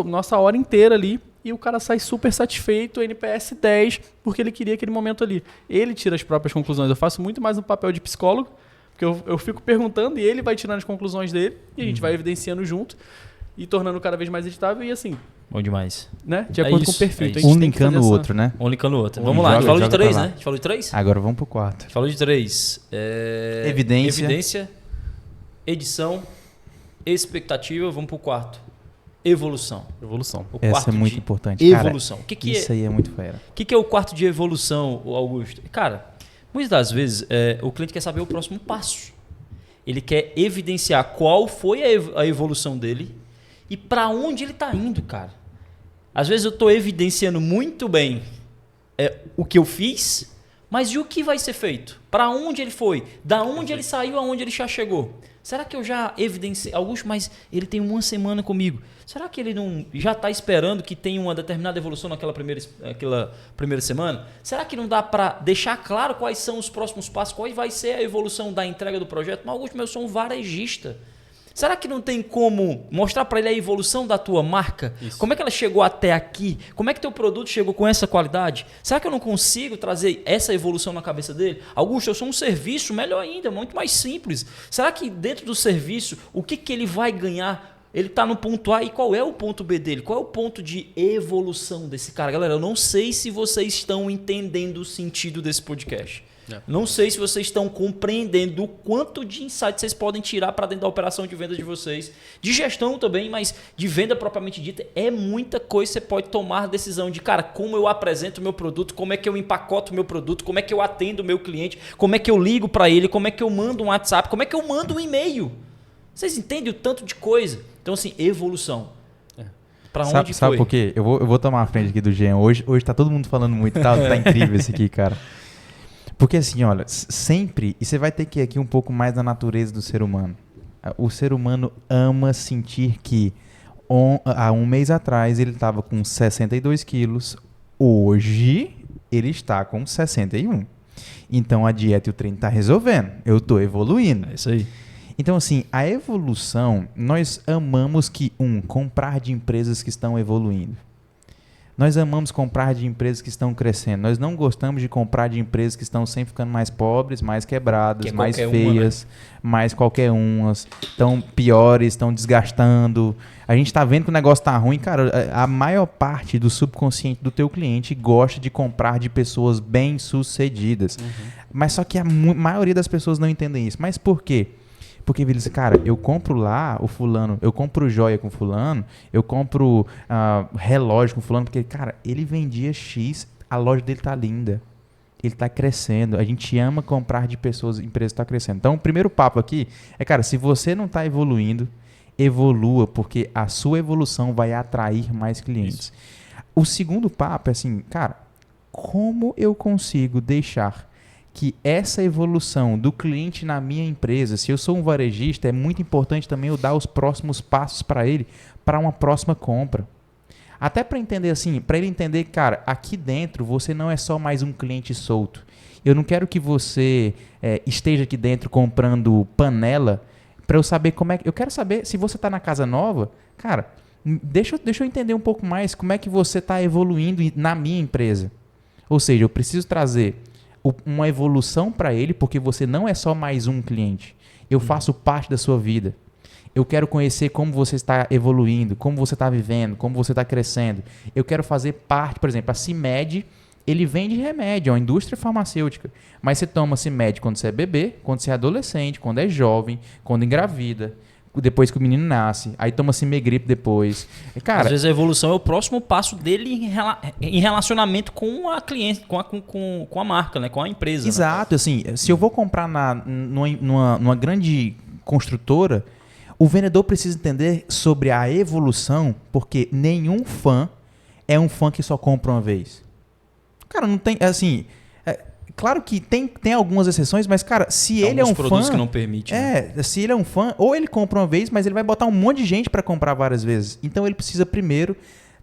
[SPEAKER 1] nossa hora inteira ali, e o cara sai super satisfeito, NPS 10, porque ele queria aquele momento ali. Ele tira as próprias conclusões. Eu faço muito mais um papel de psicólogo, porque eu fico perguntando e ele vai tirando as conclusões dele, e a gente vai evidenciando junto e tornando cada vez mais editável e assim,
[SPEAKER 2] Bom demais.
[SPEAKER 1] né? De acordo com o perfil. Então, a
[SPEAKER 3] Um
[SPEAKER 1] gente tem que
[SPEAKER 3] linkando
[SPEAKER 1] fazer
[SPEAKER 3] o
[SPEAKER 1] essa-
[SPEAKER 3] outro, né?
[SPEAKER 2] Um linkando o outro.
[SPEAKER 1] Um
[SPEAKER 2] Vamos lá, a gente falou de
[SPEAKER 3] joga
[SPEAKER 2] 3,
[SPEAKER 3] pra lá.
[SPEAKER 2] né? A gente falou de 3?
[SPEAKER 3] Agora vamos pro quarto.
[SPEAKER 2] A gente falou de 3.
[SPEAKER 3] Evidência.
[SPEAKER 2] Evidência, edição, expectativa. Vamos pro quarto. Evolução.
[SPEAKER 1] Evolução.
[SPEAKER 2] O
[SPEAKER 3] Essa
[SPEAKER 2] quarto
[SPEAKER 3] é muito
[SPEAKER 2] de
[SPEAKER 3] importante, cara.
[SPEAKER 2] evolução. O que
[SPEAKER 3] Isso aí é muito fera.
[SPEAKER 2] é o quarto de evolução, Augusto? Cara, muitas das vezes o cliente quer saber o próximo passo. Ele quer evidenciar qual foi a evolução dele e para onde ele está indo, cara. Às vezes eu estou evidenciando muito bem o que eu fiz, mas e o que vai ser feito? Para onde ele foi? Da onde ele saiu, aonde ele já chegou? Será que eu já evidenciei? Augusto, mas ele tem 1 semana comigo. Será que ele não já está esperando que tenha uma determinada evolução naquela primeira semana? Será que não dá para deixar claro quais são os próximos passos? Qual vai ser a evolução da entrega do projeto? Mas, Augusto, eu sou um varejista. Será que não tem como mostrar para ele a evolução da tua marca?
[SPEAKER 1] Isso.
[SPEAKER 2] Como é que ela chegou até aqui? Como é que teu produto chegou com essa qualidade? Será que eu não consigo trazer essa evolução na cabeça dele? Augusto, eu sou um serviço, melhor ainda, muito mais simples. Será que dentro do serviço, o que ele vai ganhar? Ele está no ponto A e qual é o ponto B dele? Qual é o ponto de evolução desse cara? Galera, eu não sei se vocês estão entendendo o sentido desse podcast. Não sei se vocês estão compreendendo o quanto de insight vocês podem tirar para dentro da operação de venda de vocês. De gestão também, mas de venda propriamente dita, é muita coisa que você pode tomar decisão de, cara, como eu apresento o meu produto, como é que eu empacoto o meu produto, como é que eu atendo o meu cliente, como é que eu ligo para ele, como é que eu mando um WhatsApp, como é que eu mando um e-mail. Vocês entendem o tanto de coisa? Então, assim, evolução. Para onde
[SPEAKER 3] Sabe
[SPEAKER 2] foi?
[SPEAKER 3] por quê? Eu vou tomar a frente aqui do Jean. Hoje tá todo mundo falando muito, tá incrível esse aqui, cara. Porque assim, olha, sempre, e você vai ter que ir aqui um pouco mais da natureza do ser humano. O ser humano ama sentir que há 1 mês atrás ele estava com 62 quilos, hoje ele está com 61. Então a dieta e o treino tá resolvendo, eu estou evoluindo.
[SPEAKER 2] É isso aí.
[SPEAKER 3] Então assim, a evolução, nós amamos comprar de empresas que estão evoluindo. Nós amamos comprar de empresas que estão crescendo. Nós não gostamos de comprar de empresas que estão sempre ficando mais pobres, mais quebradas, mais feias, mais qualquer umas, estão piores, estão desgastando. A gente está vendo que o negócio está ruim. Cara, a maior parte do subconsciente do teu cliente gosta de comprar de pessoas bem-sucedidas. Mas só que a maioria das pessoas não entendem isso. Mas por quê? Porque eles, cara, eu compro lá o fulano, eu compro joia com fulano, eu compro relógio com fulano, porque, cara, ele vendia X, a loja dele tá linda, ele tá crescendo, a gente ama comprar de pessoas, empresas que tá crescendo. Então, o primeiro papo aqui é, cara, se você não tá evoluindo, evolua, porque a sua evolução vai atrair mais clientes. Isso. O segundo papo é assim, cara, como eu consigo deixar que essa evolução do cliente na minha empresa, se eu sou um varejista, é muito importante também eu dar os próximos passos para ele, para uma próxima compra. Até para entender assim, para ele entender que, cara, aqui dentro você não é só mais um cliente solto. Eu não quero que você esteja aqui dentro comprando panela para eu saber como é que... Eu quero saber se você está na casa nova, cara, deixa eu entender um pouco mais como é que você está evoluindo na minha empresa. Ou seja, eu preciso trazer uma evolução para ele, porque você não é só mais um cliente. Eu faço parte da sua vida. Eu quero conhecer como você está evoluindo, como você está vivendo, como você está crescendo. Eu quero fazer parte, por exemplo, a CIMED, ele vende remédio, é uma indústria farmacêutica. Mas você toma CIMED quando você é bebê, quando você é adolescente, quando é jovem, quando engravida, depois que o menino nasce, aí toma Cimegripe depois. Cara,
[SPEAKER 2] às vezes a evolução é o próximo passo dele em relacionamento com a cliente, com a marca, né? Com a empresa.
[SPEAKER 3] Exato, né? Assim, se eu vou comprar numa grande construtora, o vendedor precisa entender sobre a evolução, porque nenhum fã é um fã que só compra uma vez. Cara, não tem, assim... Claro que tem algumas exceções, mas, cara, se ele é um fã...
[SPEAKER 2] produtos que não permite. Né?
[SPEAKER 3] Se ele é um fã, ou ele compra uma vez, mas ele vai botar um monte de gente para comprar várias vezes. Então ele precisa primeiro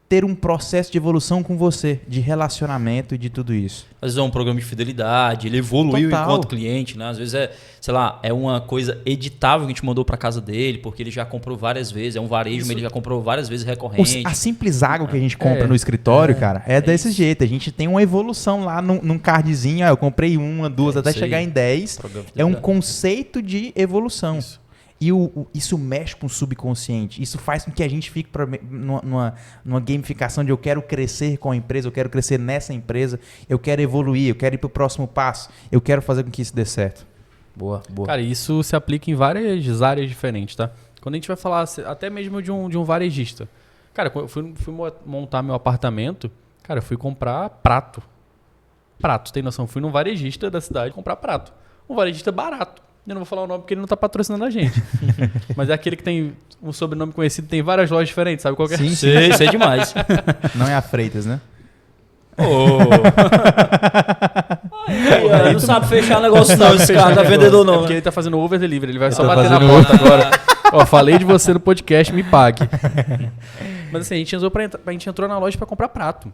[SPEAKER 3] ter um processo de evolução com você, de relacionamento e de tudo isso.
[SPEAKER 2] Às vezes é um programa de fidelidade, ele evoluiu
[SPEAKER 3] Total.
[SPEAKER 2] enquanto cliente, né? Às vezes é uma coisa editável que a gente mandou para casa dele, porque ele já comprou várias vezes, é um varejo, mas ele já comprou várias vezes recorrente.
[SPEAKER 3] A simples água que a gente compra no escritório, cara, é desse jeito. A gente tem uma evolução lá num cardzinho, eu comprei uma, duas, até chegar em 10. É um conceito de evolução. Isso. E isso mexe com o subconsciente. Isso faz com que a gente fique numa gamificação de eu quero crescer com a empresa, eu quero crescer nessa empresa, eu quero evoluir, eu quero ir para o próximo passo, eu quero fazer com que isso dê certo.
[SPEAKER 2] Boa.
[SPEAKER 1] Cara, isso se aplica em várias áreas diferentes, tá? Quando a gente vai falar até mesmo de um varejista. Cara, eu fui montar meu apartamento, cara, eu fui comprar prato. Prato, tem noção? Fui num varejista da cidade comprar prato. Um varejista barato. Eu não vou falar o nome porque ele não tá patrocinando a gente. Mas é aquele que tem um sobrenome conhecido, tem várias lojas diferentes, sabe qual que é?
[SPEAKER 2] Sim, isso é demais.
[SPEAKER 3] Não é a Freitas, né?
[SPEAKER 2] Não sabe fechar negócio não, esse cara não é vendedor não.
[SPEAKER 1] É porque ele tá fazendo over delivery, ele vai só bater na porta agora. Ó, falei de você no podcast, me pague. Mas assim, a gente entrou na loja pra comprar prato.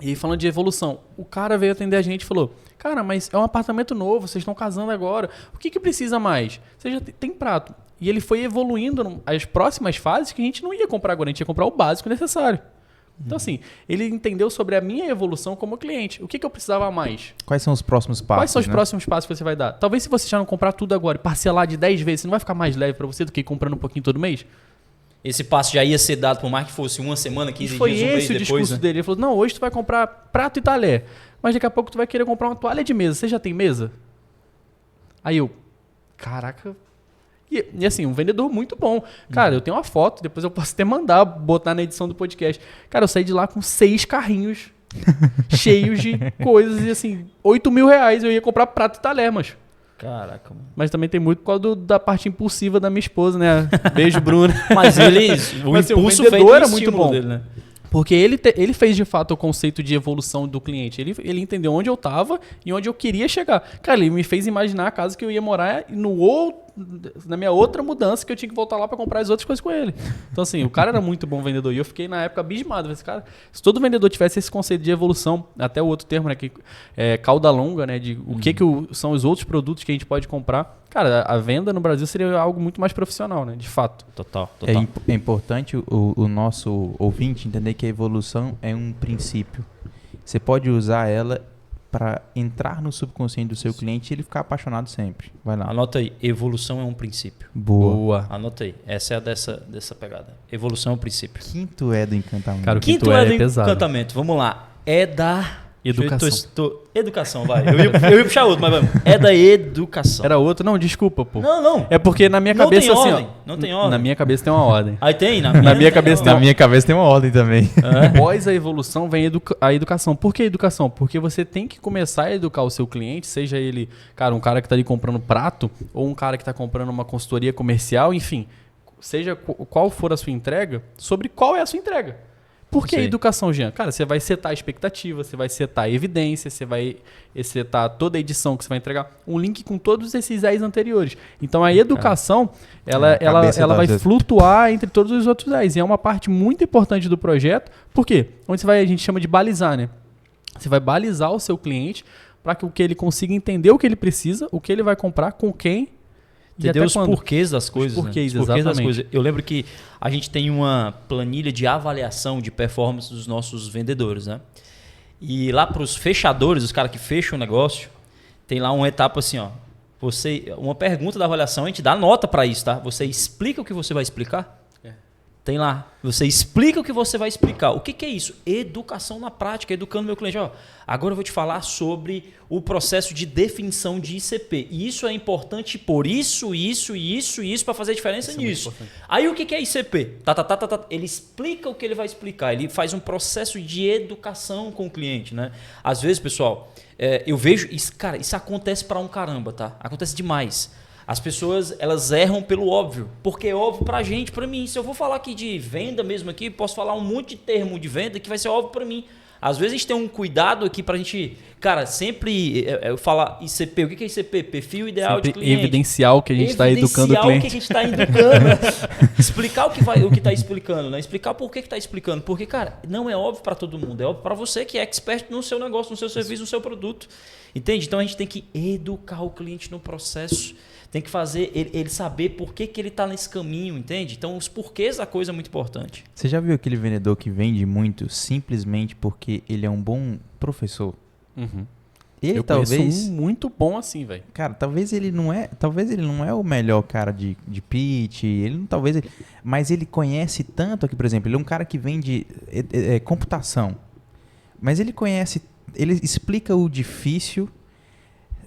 [SPEAKER 1] E aí, falando de evolução, o cara veio atender a gente e falou: cara, mas é um apartamento novo, vocês estão casando agora, o que precisa mais? Você já tem prato. E ele foi evoluindo as próximas fases que a gente não ia comprar agora, a gente ia comprar o básico necessário. Então assim, ele entendeu sobre a minha evolução como cliente. O que eu precisava mais?
[SPEAKER 3] Quais são os próximos passos?
[SPEAKER 1] Quais são os próximos passos que você vai dar? Talvez se você já não comprar tudo agora e parcelar de 10 vezes, você não vai ficar mais leve para você do que ir comprando um pouquinho todo mês?
[SPEAKER 2] Esse passo já ia ser dado por mais que fosse uma semana, 15 dias, um mês depois.
[SPEAKER 1] Foi esse o discurso dele. Ele falou: não, hoje tu vai comprar prato e talher, mas daqui a pouco tu vai querer comprar uma toalha de mesa. Você já tem mesa? Aí eu, caraca. E assim, um vendedor muito bom. Cara, eu tenho uma foto, depois eu posso até mandar, botar na edição do podcast. Cara, eu saí de lá com 6 carrinhos cheios de coisas e assim, 8 mil reais eu ia comprar prato e talher, mas...
[SPEAKER 2] Caraca, mano.
[SPEAKER 1] Mas também tem muito por causa da parte impulsiva da minha esposa, né? Beijo, Bruno.
[SPEAKER 2] Mas o impulso
[SPEAKER 1] vendedor era muito bom.
[SPEAKER 2] Dele, né?
[SPEAKER 1] Porque ele fez de fato o conceito de evolução do cliente. Ele entendeu onde eu estava e onde eu queria chegar. Cara, ele me fez imaginar a casa que eu ia morar na minha outra mudança, que eu tinha que voltar lá para comprar as outras coisas com ele. Então, assim, o cara era muito bom vendedor. E eu fiquei, na época, abismado. Falei, cara, se todo vendedor tivesse esse conceito de evolução, até o outro termo, né, que é cauda longa, né, de o que são os outros produtos que a gente pode comprar. Cara, a venda no Brasil seria algo muito mais profissional, né, de fato.
[SPEAKER 2] Total.
[SPEAKER 3] É importante o nosso ouvinte entender que a evolução é um princípio. Você pode usar ela para entrar no subconsciente do seu cliente e ele ficar apaixonado sempre. Vai lá.
[SPEAKER 2] Anota aí, evolução é um princípio.
[SPEAKER 3] Boa.
[SPEAKER 2] Anota aí, essa é a dessa pegada. Evolução é um princípio.
[SPEAKER 3] Quinto é do encantamento.
[SPEAKER 1] Cara, o
[SPEAKER 2] quinto é do encantamento. Vamos lá. É da...
[SPEAKER 1] Educação.
[SPEAKER 2] Educação, vai. Eu ia puxar outro, mas vamos. É da educação.
[SPEAKER 1] Era outro? Não, desculpa, pô.
[SPEAKER 2] Não.
[SPEAKER 1] É porque na minha cabeça,
[SPEAKER 2] não tem
[SPEAKER 1] assim,
[SPEAKER 2] ordem. Não tem ordem.
[SPEAKER 1] Na minha cabeça tem uma ordem.
[SPEAKER 2] Aí tem?
[SPEAKER 1] Na minha cabeça
[SPEAKER 3] Na minha cabeça tem uma ordem também.
[SPEAKER 1] Após a evolução vem a educação. Por que educação? Porque você tem que começar a educar o seu cliente, seja ele, cara, um cara que está ali comprando prato, ou um cara que está comprando uma consultoria comercial, enfim, seja qual for a sua entrega, sobre qual é a sua entrega. Por que a educação, Jean? Cara, você vai setar a expectativa, você vai setar a evidência, você vai setar toda a edição que você vai entregar, um link com todos esses 10 anteriores. Então a educação, ela vai flutuar entre todos os outros 10. E é uma parte muito importante do projeto. Por quê? Onde a gente chama de balizar, né? Você vai balizar o seu cliente para que ele consiga entender o que ele precisa, o que ele vai comprar, com quem.
[SPEAKER 2] Entendeu os porquês das coisas.
[SPEAKER 1] Os porquês,
[SPEAKER 2] né? Os porquês
[SPEAKER 1] exatamente.
[SPEAKER 2] das coisas. Eu lembro que a gente tem uma planilha de avaliação de performance dos nossos vendedores, né? E lá para os fechadores, os caras que fecham o negócio, tem lá uma etapa assim, ó. Uma pergunta da avaliação, a gente dá nota para isso, tá? Você explica o que você vai explicar? Tem lá. Você explica o que você vai explicar. O que é isso? Educação na prática, educando meu cliente. Ó, agora eu vou te falar sobre o processo de definição de ICP. E isso é importante por isso para fazer diferença nisso. Aí o que é ICP? Ele explica o que ele vai explicar. Ele faz um processo de educação com o cliente, né? Às vezes, pessoal, eu vejo... Cara, isso acontece para um caramba, tá? Acontece demais. As pessoas, elas erram pelo óbvio, porque é óbvio pra gente, pra mim. Se eu vou falar aqui de venda mesmo aqui, posso falar um monte de termo de venda que vai ser óbvio pra mim. Às vezes a gente tem um cuidado aqui pra gente, cara, sempre eu falar ICP. O que é ICP? Perfil ideal
[SPEAKER 1] Sempre
[SPEAKER 2] de cliente.
[SPEAKER 1] evidenciar o que a gente está educando o
[SPEAKER 2] Evidenciar
[SPEAKER 1] cliente.
[SPEAKER 2] o que a gente está educando. Explicar o que está explicando, né? Explicar por que está explicando. Porque, cara, não é óbvio para todo mundo. É óbvio para você que é expert no seu negócio, no seu serviço, no seu produto. Entende? Então a gente tem que educar o cliente no processo. Tem que fazer ele saber por que ele está nesse caminho, entende? Então os porquês da coisa é muito importante.
[SPEAKER 3] Você já viu aquele vendedor que vende muito simplesmente porque ele é um bom professor?
[SPEAKER 1] Uhum.
[SPEAKER 3] Ele
[SPEAKER 1] Eu
[SPEAKER 3] talvez,
[SPEAKER 1] conheço um muito bom assim, velho.
[SPEAKER 3] cara, talvez ele não é o melhor cara de pitch, mas ele conhece tanto aqui, por exemplo, ele é um cara que vende computação, mas ele explica o difícil,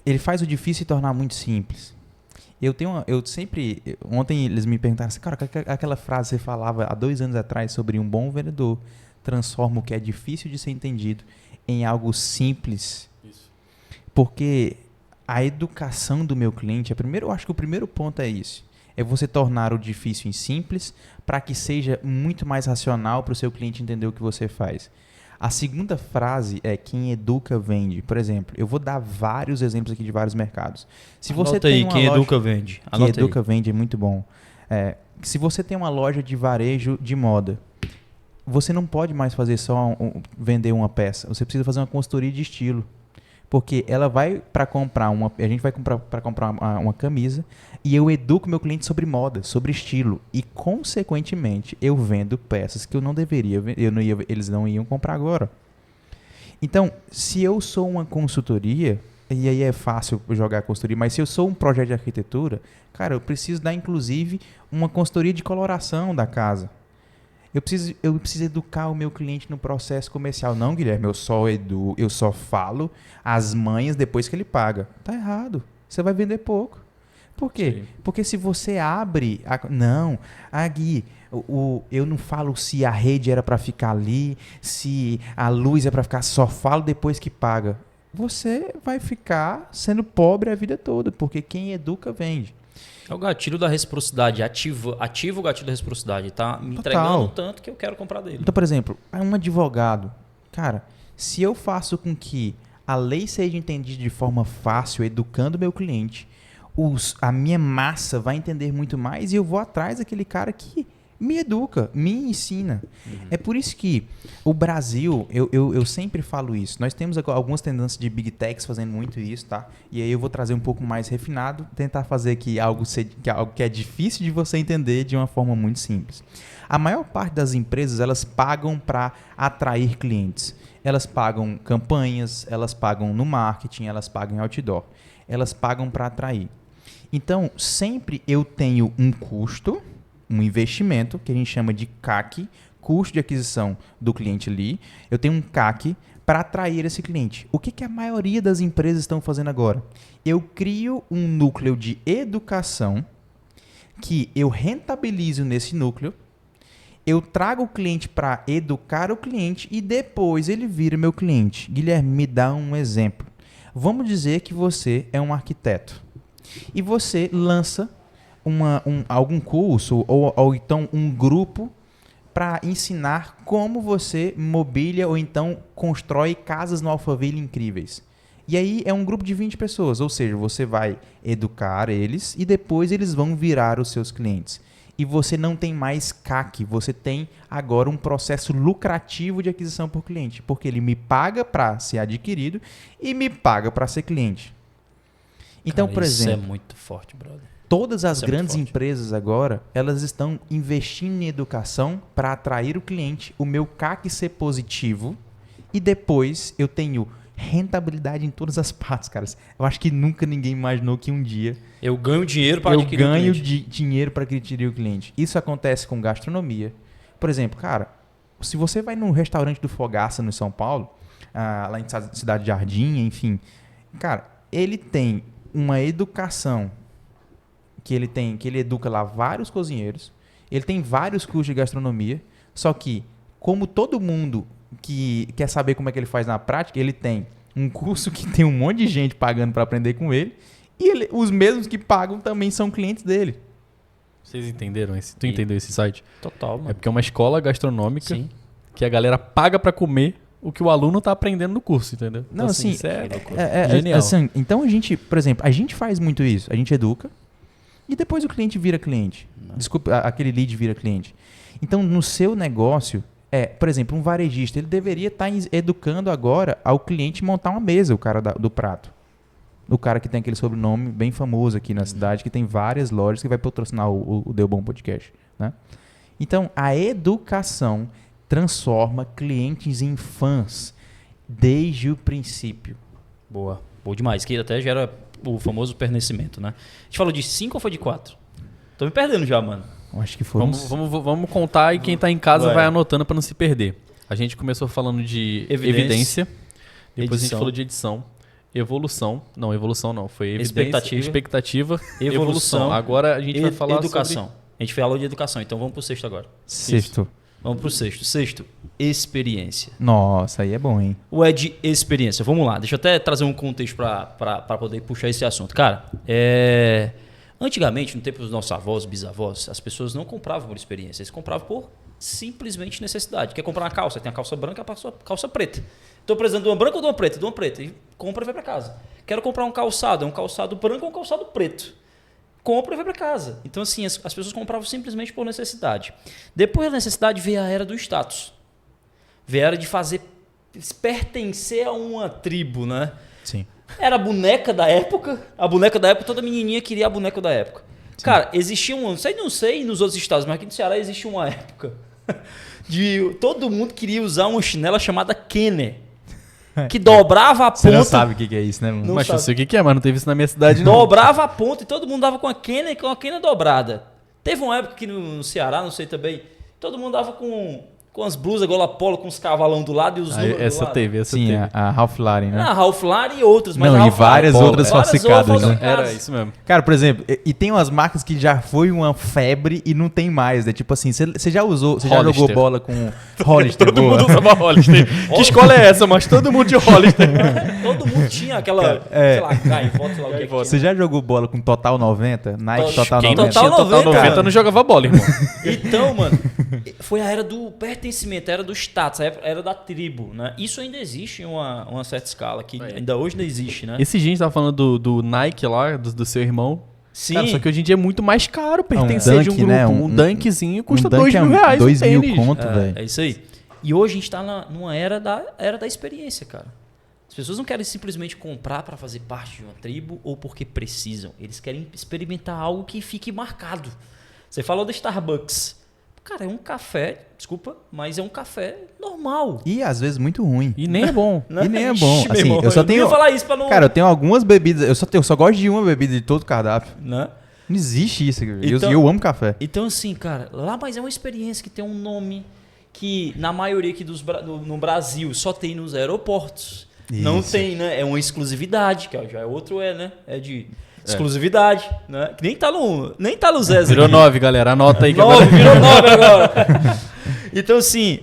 [SPEAKER 3] ele faz o difícil se tornar muito simples. Ontem eles me perguntaram assim, cara, aquela frase que você falava há 2 anos atrás sobre um bom vendedor transforma o que é difícil de ser entendido em algo simples.
[SPEAKER 1] Isso.
[SPEAKER 3] Porque a educação do meu cliente, eu acho que o primeiro ponto é isso. É você tornar o difícil em simples para que seja muito mais racional para o seu cliente entender o que você faz. A segunda frase é quem educa vende. Por exemplo, eu vou dar vários exemplos aqui de vários mercados. Se você
[SPEAKER 2] Anota
[SPEAKER 3] tem
[SPEAKER 2] aí,
[SPEAKER 3] uma
[SPEAKER 2] quem
[SPEAKER 3] loja,
[SPEAKER 2] educa vende.
[SPEAKER 3] quem educa vende é muito bom. Se você tem uma loja de varejo de moda, você não pode mais fazer só vender uma peça. Você precisa fazer uma consultoria de estilo. Porque ela vai para comprar a gente vai para comprar uma camisa e eu educo meu cliente sobre moda, sobre estilo e consequentemente eu vendo peças que eu não deveria, eles não iam comprar agora. Então, se eu sou uma consultoria, e aí é fácil jogar a consultoria, mas se eu sou um projeto de arquitetura, cara, eu preciso dar inclusive uma consultoria de coloração da casa. Eu preciso educar o meu cliente no processo comercial. Não, Guilherme, eu só falo as manhas depois que ele paga. Tá errado. Você vai vender pouco. Por quê?
[SPEAKER 1] Sim.
[SPEAKER 3] Porque se você abre... Gui, eu não falo se a rede era para ficar ali, se a luz é para ficar... Só falo depois que paga. Você vai ficar sendo pobre a vida toda, porque quem educa vende.
[SPEAKER 2] É o gatilho da reciprocidade. Ativa o gatilho da reciprocidade. Tá me
[SPEAKER 3] Total.
[SPEAKER 2] entregando tanto que eu quero comprar dele.
[SPEAKER 3] Então, por exemplo, um advogado, cara, se eu faço com que a lei seja entendida de forma fácil, educando meu cliente, a minha massa vai entender muito mais e eu vou atrás daquele cara que me educa, me ensina. É por isso que o Brasil, eu sempre falo isso, nós temos algumas tendências de Big Techs fazendo muito isso, tá? E aí eu vou trazer um pouco mais refinado, tentar fazer aqui algo que é difícil de você entender de uma forma muito simples. A maior parte das empresas, elas pagam para atrair clientes. Elas pagam campanhas, elas pagam no marketing, elas pagam em outdoor. Elas pagam para atrair. Então, sempre eu tenho um custo, um investimento, que a gente chama de CAC, custo de aquisição do cliente ali. Eu tenho um CAC para atrair esse cliente. O que a maioria das empresas estão fazendo agora? Eu crio um núcleo de educação que eu rentabilizo nesse núcleo, eu trago o cliente para educar o cliente e depois ele vira meu cliente. Guilherme, me dá um exemplo. Vamos dizer que você é um arquiteto e você lança algum curso ou então um grupo para ensinar como você mobília ou então constrói casas no Alphaville incríveis. E aí é um grupo de 20 pessoas, ou seja, você vai educar eles e depois eles vão virar os seus clientes. E você não tem mais CAC, você tem agora um processo lucrativo de aquisição por cliente, porque ele me paga para ser adquirido e me paga para ser cliente. Então,
[SPEAKER 2] Cara,
[SPEAKER 3] por exemplo...
[SPEAKER 2] Isso é muito forte, brother.
[SPEAKER 3] Todas as
[SPEAKER 2] Isso é
[SPEAKER 3] grandes
[SPEAKER 2] muito forte.
[SPEAKER 3] empresas agora, elas estão investindo em educação para atrair o cliente, o meu CAC ser positivo e depois eu tenho rentabilidade em todas as partes, cara. Eu acho que nunca ninguém imaginou que um dia
[SPEAKER 2] Eu ganho dinheiro para adquirir o cliente.
[SPEAKER 3] dinheiro para adquirir o cliente. Isso acontece com gastronomia. Por exemplo, cara, se você vai num restaurante do Fogaça no São Paulo, lá em Cidade Jardim, enfim, cara, ele tem uma educação que ele educa lá vários cozinheiros, ele tem vários cursos de gastronomia, só que, como todo mundo que quer saber como é que ele faz na prática, ele tem um curso que tem um monte de gente pagando para aprender com ele, e os mesmos que pagam também são clientes dele.
[SPEAKER 1] Vocês entenderam esse? Tu entendeu esse site?
[SPEAKER 2] Total,
[SPEAKER 1] É
[SPEAKER 2] mano.
[SPEAKER 1] porque é uma escola gastronômica
[SPEAKER 2] Sim.
[SPEAKER 1] que a galera paga pra comer o que o aluno tá aprendendo no curso, entendeu?
[SPEAKER 3] Não,
[SPEAKER 1] Então,
[SPEAKER 3] assim,
[SPEAKER 1] isso é
[SPEAKER 3] genial. Assim, então a gente, por exemplo, a gente faz muito isso. A gente educa e depois o cliente vira cliente. Desculpa, aquele lead vira cliente. Então, no seu negócio, por exemplo, um varejista, ele deveria estar educando agora ao cliente montar uma mesa, o cara do prato. O cara que tem aquele sobrenome bem famoso aqui na cidade, que tem várias lojas que vai patrocinar o Deu Bom Podcast, né? Então, a educação transforma clientes em fãs desde o princípio.
[SPEAKER 2] Boa demais. Que até gera o famoso pernecimento, né? A gente falou de 5 ou foi de 4? Tô me perdendo já, mano.
[SPEAKER 3] Eu acho que foram...
[SPEAKER 1] Vamos contar e quem tá em casa vai anotando para não se perder. A gente começou falando de evidência, depois a gente falou de edição, evolução não, foi evidência, expectativa, evolução. Agora a gente vai falar
[SPEAKER 2] educação.
[SPEAKER 1] sobre...
[SPEAKER 2] A gente falou de educação, então vamos pro sexto agora.
[SPEAKER 3] Sexto.
[SPEAKER 2] Vamos pro sexto. Sexto, experiência.
[SPEAKER 3] Nossa, aí é bom, hein?
[SPEAKER 2] O é de experiência. Vamos lá, deixa eu até trazer um contexto para poder puxar esse assunto. Cara, antigamente, no tempo dos nossos avós, bisavós, as pessoas não compravam por experiência, eles compravam por simplesmente necessidade. Quer comprar uma calça? Tem a calça branca e a calça preta. Estou precisando de uma branca ou de uma preta? De uma preta. E compra e vai para casa. Quero comprar um calçado branco ou um calçado preto. Compra e vai para casa. Então, assim, as pessoas compravam simplesmente por necessidade. Depois da necessidade veio a era do status. Veio a era de pertencer a uma tribo, né?
[SPEAKER 3] Sim.
[SPEAKER 2] Era a boneca da época. A boneca da época, toda menininha queria a boneca da época. Sim. Cara, existia não sei nos outros estados, mas aqui no Ceará existia uma época de todo mundo queria usar uma chinela chamada Kenner. Que dobrava a ponta.
[SPEAKER 3] Você não sabe o que é isso, né, mano?
[SPEAKER 1] Mas eu sei o que é, mas não teve isso na minha cidade, não.
[SPEAKER 2] Dobrava a ponta e todo mundo dava com a Kenner dobrada. Teve uma época aqui no Ceará, não sei também, todo mundo dava com as blusas gola polo, com os cavalão do lado e os números
[SPEAKER 1] essa
[SPEAKER 2] do lado.
[SPEAKER 1] teve.
[SPEAKER 3] Sim, a Ralph Lauren, né?
[SPEAKER 2] A Ralph Lauren e outras. Mas
[SPEAKER 3] não, e várias outras falsificadas, né?
[SPEAKER 1] Era isso mesmo.
[SPEAKER 3] Cara, por exemplo, e tem umas marcas que já foi uma febre e não tem mais, né? Tipo assim, você já jogou bola com Hollister?
[SPEAKER 1] Todo mundo usava Hollister. Que escola é essa? Mas todo mundo de Hollister.
[SPEAKER 2] Todo mundo tinha aquela, sei lá, gaivota, sei lá o que é.
[SPEAKER 3] Você já jogou bola com Total 90? Nike Total 90?
[SPEAKER 1] Quem não tinha Total 90 não jogava bola, irmão.
[SPEAKER 2] Então, mano, foi a era do pertencimento, a era do status, a era da tribo, né? Isso ainda existe em uma certa escala, que ainda hoje não existe, né?
[SPEAKER 1] Esse dia a gente tava falando do Nike lá, do seu irmão.
[SPEAKER 2] Sim.
[SPEAKER 1] Cara, só que hoje em dia é muito mais caro pertencer de um grupo.
[SPEAKER 3] Né?
[SPEAKER 1] Um dunkzinho custa
[SPEAKER 3] dunk
[SPEAKER 1] R$2.000.
[SPEAKER 3] 2 mil conto, velho.
[SPEAKER 2] É isso aí. E hoje a gente tá numa era da experiência, cara. As pessoas não querem simplesmente comprar para fazer parte de uma tribo ou porque precisam. Eles querem experimentar algo que fique marcado. Você falou da Starbucks. Cara, é um café, desculpa, mas é um café normal.
[SPEAKER 3] E às vezes muito ruim.
[SPEAKER 1] E nem é bom.
[SPEAKER 3] E nem é bom.
[SPEAKER 2] Ixi,
[SPEAKER 3] Assim,
[SPEAKER 2] irmão,
[SPEAKER 3] eu só tenho.
[SPEAKER 2] Eu ia falar isso pra não.
[SPEAKER 3] Cara, eu tenho algumas bebidas. Eu só gosto de uma bebida de todo o cardápio.
[SPEAKER 2] Né?
[SPEAKER 3] Não existe isso.
[SPEAKER 2] Então,
[SPEAKER 3] eu amo café.
[SPEAKER 2] Então, assim, cara, lá mas é uma experiência que tem um nome que na maioria aqui no Brasil só tem nos aeroportos.
[SPEAKER 3] Isso.
[SPEAKER 2] Não tem, né? É uma exclusividade, que já é outro, né? É de exclusividade, né? Que nem tá no Zé.
[SPEAKER 1] Virou 9, galera. Anota aí.
[SPEAKER 2] Virou 9 agora. Então, assim,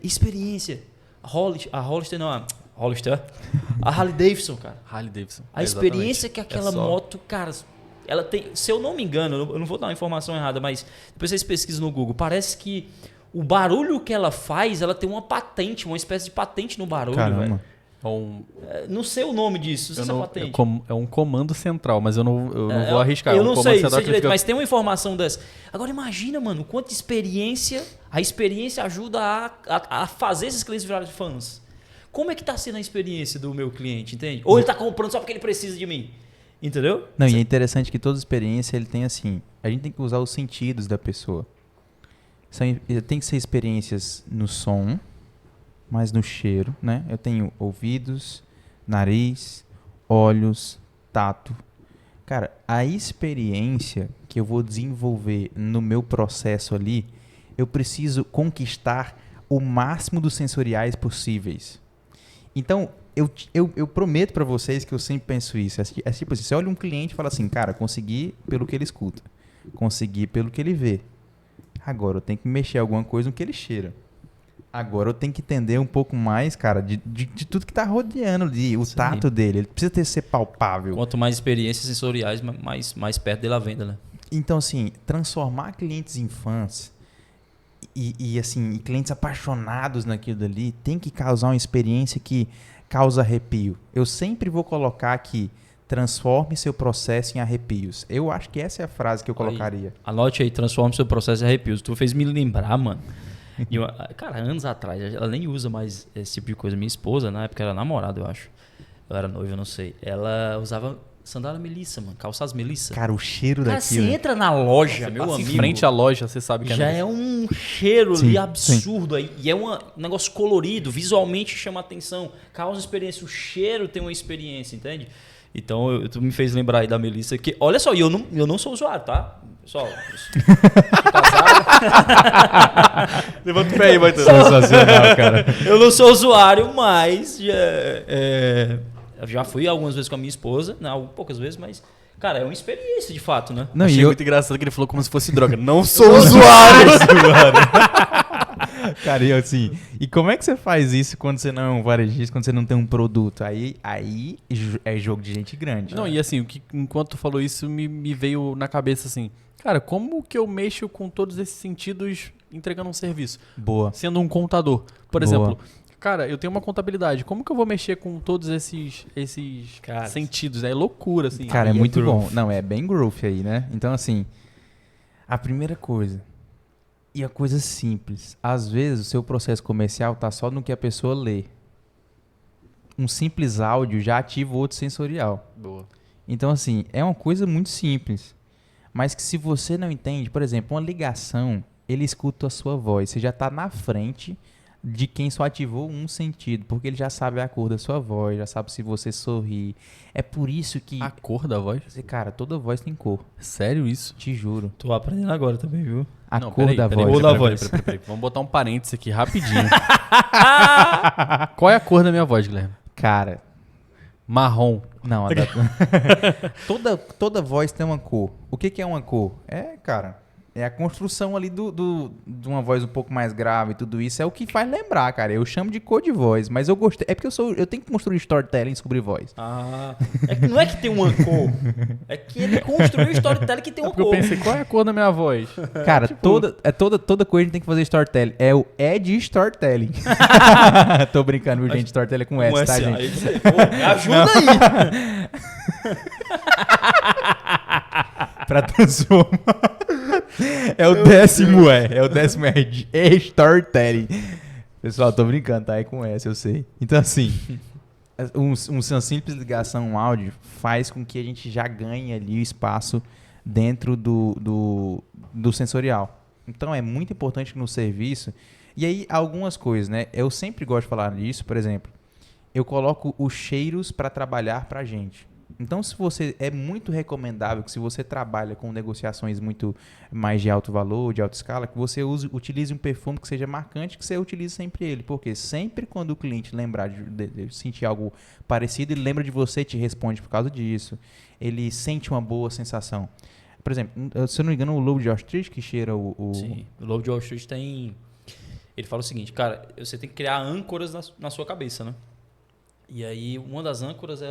[SPEAKER 2] experiência. A Hollister não, a Harley Davidson, cara.
[SPEAKER 1] Harley Davidson.
[SPEAKER 2] A experiência que aquela moto, cara, ela tem, se eu não me engano, eu não vou dar uma informação errada, mas depois vocês pesquisam no Google, parece que o barulho que ela faz, ela tem uma patente, uma espécie de patente no barulho, velho. Não sei o nome disso, não sei se é patente.
[SPEAKER 1] É um comando central, mas eu não vou arriscar.
[SPEAKER 2] Eu não sei direito, mas tem uma informação dessa. Agora imagina, mano, quanto a experiência ajuda a fazer esses clientes virarem fãs. Como é que tá sendo a experiência do meu cliente, entende? Ou ele tá comprando só porque ele precisa de mim, entendeu?
[SPEAKER 3] Não, e é interessante que toda experiência ele tem assim, a gente tem que usar os sentidos da pessoa. Tem que ser experiências no som, mas no cheiro, né? Eu tenho ouvidos, nariz, olhos, tato. Cara, a experiência que eu vou desenvolver no meu processo ali, eu preciso conquistar o máximo dos sensoriais possíveis. Então, eu prometo para vocês que eu sempre penso isso. É tipo assim, você olha um cliente e fala assim, cara, consegui pelo que ele escuta, consegui pelo que ele vê. Agora eu tenho que mexer alguma coisa no que ele cheira. Agora eu tenho que entender um pouco mais, cara, de tudo que tá rodeando ali, o tato dele. Ele precisa ser palpável.
[SPEAKER 2] Quanto mais experiências sensoriais, mais perto dele a venda, né?
[SPEAKER 3] Então, assim, transformar clientes em fãs assim, clientes apaixonados naquilo dali, tem que causar uma experiência que causa arrepio. Eu sempre vou colocar aqui, transforme seu processo em arrepios. Eu acho que essa é a frase que eu colocaria.
[SPEAKER 2] Anote aí, transforme seu processo em arrepios. Tu fez me lembrar, mano. Cara, anos atrás, ela nem usa mais esse tipo de coisa. Minha esposa, na época, era namorada, eu acho. Eu era noivo, eu não sei. Ela usava sandália Melissa, mano. Calças Melissa.
[SPEAKER 3] Cara, o cheiro
[SPEAKER 2] Cara,
[SPEAKER 3] daquilo.
[SPEAKER 2] você entra na loja,
[SPEAKER 1] Você
[SPEAKER 2] meu
[SPEAKER 1] passa
[SPEAKER 2] amigo.
[SPEAKER 1] em frente à loja, você sabe que
[SPEAKER 2] Já
[SPEAKER 1] é
[SPEAKER 2] é um cheiro
[SPEAKER 3] Sim,
[SPEAKER 2] ali absurdo aí. E é um negócio colorido, visualmente chama atenção. Causa experiência. O cheiro tem uma experiência, entende? Então, tu me fez lembrar aí da Melissa. Que, olha só, eu não sou usuário, tá? Pessoal,
[SPEAKER 1] Levanta o pé aí, vai ter.
[SPEAKER 3] Sensacional, cara.
[SPEAKER 2] eu não sou usuário, mas já fui algumas vezes com a minha esposa. Não, poucas vezes, mas... Cara, é uma experiência de fato, né?
[SPEAKER 3] Não,
[SPEAKER 1] Achei
[SPEAKER 3] e
[SPEAKER 1] muito engraçado que ele falou como se fosse droga. Não sou usuário!
[SPEAKER 3] Cara, e assim, e como é que você faz isso quando você não é um varejista, quando você não tem um produto? Aí é jogo de gente grande.
[SPEAKER 1] Não, e assim, enquanto tu falou isso, me veio na cabeça assim, cara, como que eu mexo com todos esses sentidos entregando um serviço?
[SPEAKER 3] Boa.
[SPEAKER 1] Sendo um contador. Por
[SPEAKER 3] Boa.
[SPEAKER 1] exemplo, cara, eu tenho uma contabilidade. Como que eu vou mexer com todos esses
[SPEAKER 2] Cara,
[SPEAKER 1] sentidos? É loucura, assim.
[SPEAKER 3] Cara, é
[SPEAKER 2] Aí é
[SPEAKER 3] muito bom.
[SPEAKER 2] growth.
[SPEAKER 3] Não, é bem growth aí, né? Então, assim, a primeira coisa, e a coisa simples, às vezes o seu processo comercial tá só no que a pessoa lê. Um simples áudio já ativa o outro sensorial.
[SPEAKER 1] Boa.
[SPEAKER 3] Então, assim, é uma coisa muito simples. Mas que se você não entende, por exemplo, uma ligação, ele escuta a sua voz. Você já tá na frente de quem só ativou um sentido, porque ele já sabe a cor da sua voz, já sabe se você sorri. É por isso que...
[SPEAKER 1] A cor da voz?
[SPEAKER 3] Cara, toda voz tem cor,
[SPEAKER 1] Sério isso?
[SPEAKER 3] te juro.
[SPEAKER 2] tô aprendendo agora também, viu?
[SPEAKER 3] A
[SPEAKER 1] Não,
[SPEAKER 3] cor
[SPEAKER 1] peraí,
[SPEAKER 3] da
[SPEAKER 1] peraí,
[SPEAKER 3] voz.
[SPEAKER 1] peraí,
[SPEAKER 2] Cor da
[SPEAKER 1] peraí, peraí. Vamos botar um parênteses aqui rapidinho. Qual é a cor da minha voz, Guilherme?
[SPEAKER 3] Cara,
[SPEAKER 1] Marrom.
[SPEAKER 3] não. Toda voz tem uma cor. O que é uma cor? É a construção ali de uma voz um pouco mais grave e tudo isso. É o que faz lembrar, cara. Eu chamo de cor de voz, mas eu gostei. É porque eu tenho que construir storytelling sobre voz.
[SPEAKER 2] É que não é que tem uma cor. É que ele construiu o storytelling que tem uma
[SPEAKER 1] Porque eu
[SPEAKER 2] cor.
[SPEAKER 1] pensei, qual é a cor da minha voz?
[SPEAKER 3] Cara, toda coisa a gente tem que fazer storytelling. É o de storytelling. Tô brincando, viu, gente? Storytelling é com S, tá, gente?
[SPEAKER 2] Me ajuda aí.
[SPEAKER 3] Pra transformar. É o décimo é storytelling. Pessoal, tô brincando, tá? É com S, eu sei. Então, assim, uma simples ligação áudio faz com que a gente já ganhe ali o espaço dentro do sensorial. Então, é muito importante no serviço. E aí, algumas coisas, né? Eu sempre gosto de falar disso, por exemplo, eu coloco os cheiros para trabalhar pra gente. Então, é muito recomendável que se você trabalha com negociações muito mais de alto valor, de alta escala, que você utilize um perfume que seja marcante, que você utilize sempre ele. Porque sempre quando o cliente lembrar de sentir algo parecido, ele lembra de você e te responde por causa disso. Ele sente uma boa sensação. Por exemplo, se eu não me engano, o Lobo de Wall Street que cheira
[SPEAKER 2] Sim, o Lobo de Wall Street tem... Ele fala o seguinte, cara, você tem que criar âncoras na sua cabeça, né? E aí, uma das âncoras é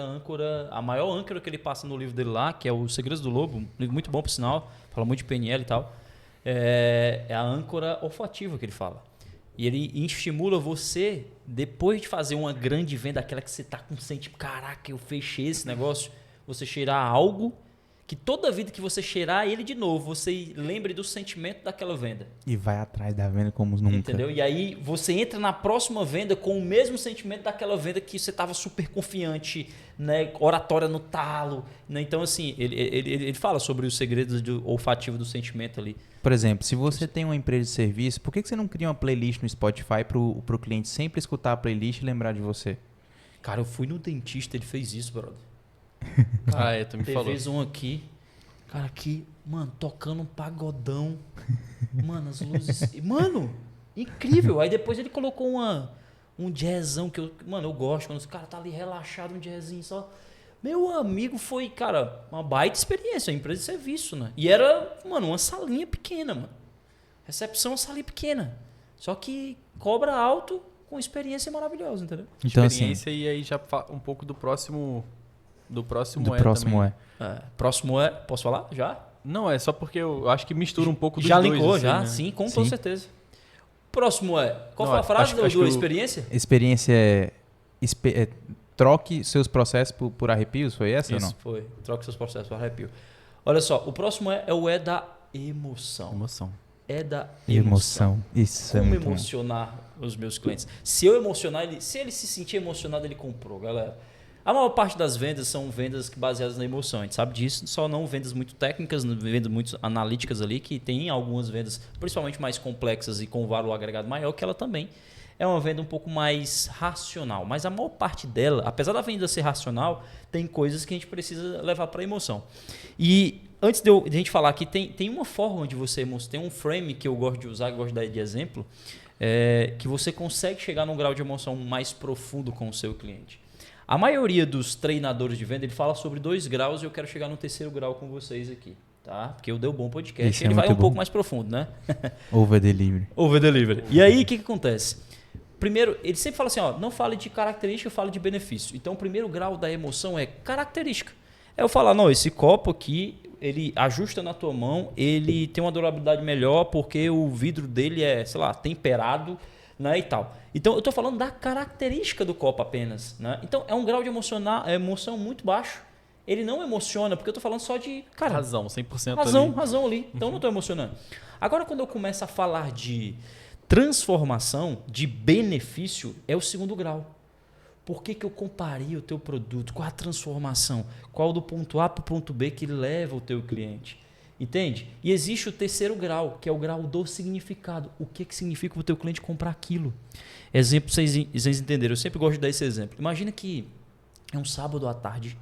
[SPEAKER 2] a maior âncora que ele passa no livro dele lá, que é o Segredos do Lobo, um livro muito bom, por sinal, fala muito de PNL e tal. É a âncora olfativa que ele fala. E ele estimula você, depois de fazer uma grande venda, aquela que você tá com tipo, caraca, eu fechei esse negócio, você cheirar algo que toda vida que você cheirar ele de novo, você lembre do sentimento daquela venda.
[SPEAKER 3] E vai atrás da venda como nunca.
[SPEAKER 2] Entendeu? E aí você entra na próxima venda com o mesmo sentimento daquela venda que você estava super confiante, né? Oratória no talo. Né? Então, assim, ele fala sobre os segredos olfativo do sentimento ali.
[SPEAKER 3] Por exemplo, se você tem uma empresa de serviço, por que você não cria uma playlist no Spotify pro cliente sempre escutar a playlist e lembrar de você?
[SPEAKER 2] Cara, eu fui no dentista, ele fez isso, brother.
[SPEAKER 1] Tu me falou.
[SPEAKER 2] Fez um aqui. Cara, aqui, mano, tocando um pagodão. Mano, as luzes. Mano, incrível. Aí depois ele colocou um jazzão que eu gosto. Quando os caras tá ali relaxado, um jazzinho só. Meu amigo, foi, cara, uma baita experiência, uma empresa de serviço, né? E era, mano, uma salinha pequena, mano. Recepção, uma salinha pequena. Só que cobra alto com experiência maravilhosa, entendeu?
[SPEAKER 3] Então,
[SPEAKER 1] Experiência e aí já um pouco do próximo. Do próximo
[SPEAKER 3] do
[SPEAKER 1] é
[SPEAKER 3] próximo
[SPEAKER 1] também.
[SPEAKER 2] Próximo é. Posso falar? Já?
[SPEAKER 1] Não, é só porque eu acho que mistura um pouco dos
[SPEAKER 2] Já
[SPEAKER 1] dois.
[SPEAKER 2] linkou,
[SPEAKER 1] assim,
[SPEAKER 2] já?
[SPEAKER 1] né?
[SPEAKER 2] Sim, com
[SPEAKER 3] Sim.
[SPEAKER 2] certeza. Próximo é... Qual
[SPEAKER 1] Não,
[SPEAKER 2] foi a frase
[SPEAKER 1] acho
[SPEAKER 2] do
[SPEAKER 1] que
[SPEAKER 2] experiência?
[SPEAKER 3] Experiência é troque seus processos por arrepios, foi essa ou não?
[SPEAKER 2] Isso, foi. Troque seus processos por arrepio. Olha só, o próximo é o da emoção.
[SPEAKER 1] Emoção.
[SPEAKER 2] É da emoção.
[SPEAKER 3] Isso é
[SPEAKER 2] Como
[SPEAKER 3] muito bom.
[SPEAKER 2] emocionar os meus clientes? Se eu emocionar, se ele se sentir emocionado, ele comprou, galera. A maior parte das vendas são vendas baseadas na emoção, a gente sabe disso, só não vendas muito técnicas, vendas muito analíticas ali, que tem algumas vendas, principalmente mais complexas e com valor agregado maior, que ela também é uma venda um pouco mais racional. Mas a maior parte dela, apesar da venda ser racional, tem coisas que a gente precisa levar para a emoção. E antes de a gente falar aqui, tem uma forma de você emocionar, tem um frame que eu gosto de usar, que eu gosto de dar de exemplo, que você consegue chegar num grau de emoção mais profundo com o seu cliente. A maioria dos treinadores de venda, ele fala sobre 2 graus e eu quero chegar no 3º grau com vocês aqui, tá? Porque eu dei um bom podcast.
[SPEAKER 3] Esse
[SPEAKER 2] Ele
[SPEAKER 3] é
[SPEAKER 2] vai
[SPEAKER 3] muito
[SPEAKER 2] um
[SPEAKER 3] bom.
[SPEAKER 2] pouco mais profundo, né?
[SPEAKER 3] Over delivery.
[SPEAKER 2] Over delivery. E aí, o que acontece? Primeiro, ele sempre fala assim, ó, não fale de característica, fale de benefício. Então, o primeiro grau da emoção é característica. É eu falar, não, esse copo aqui, ele ajusta na tua mão, ele tem uma durabilidade melhor porque o vidro dele é, sei lá, temperado, né, e tal. Então, eu estou falando da característica do copo apenas, né? Então, é um grau de emoção muito baixo. Ele não emociona, porque eu estou falando só de... Cara,
[SPEAKER 1] Razão, 100%
[SPEAKER 2] razão ali. Então, eu não estou emocionando. Agora, quando eu começo a falar de transformação, de benefício, é o 2º grau. Por que eu comparei o teu produto? Qual a transformação? Qual do ponto A para o ponto B que leva o teu cliente? Entende? E existe o 3º grau, que é o grau do significado. O que significa o teu cliente comprar aquilo? Exemplo, vocês entenderam. Eu sempre gosto de dar esse exemplo. Imagina que é um sábado à tarde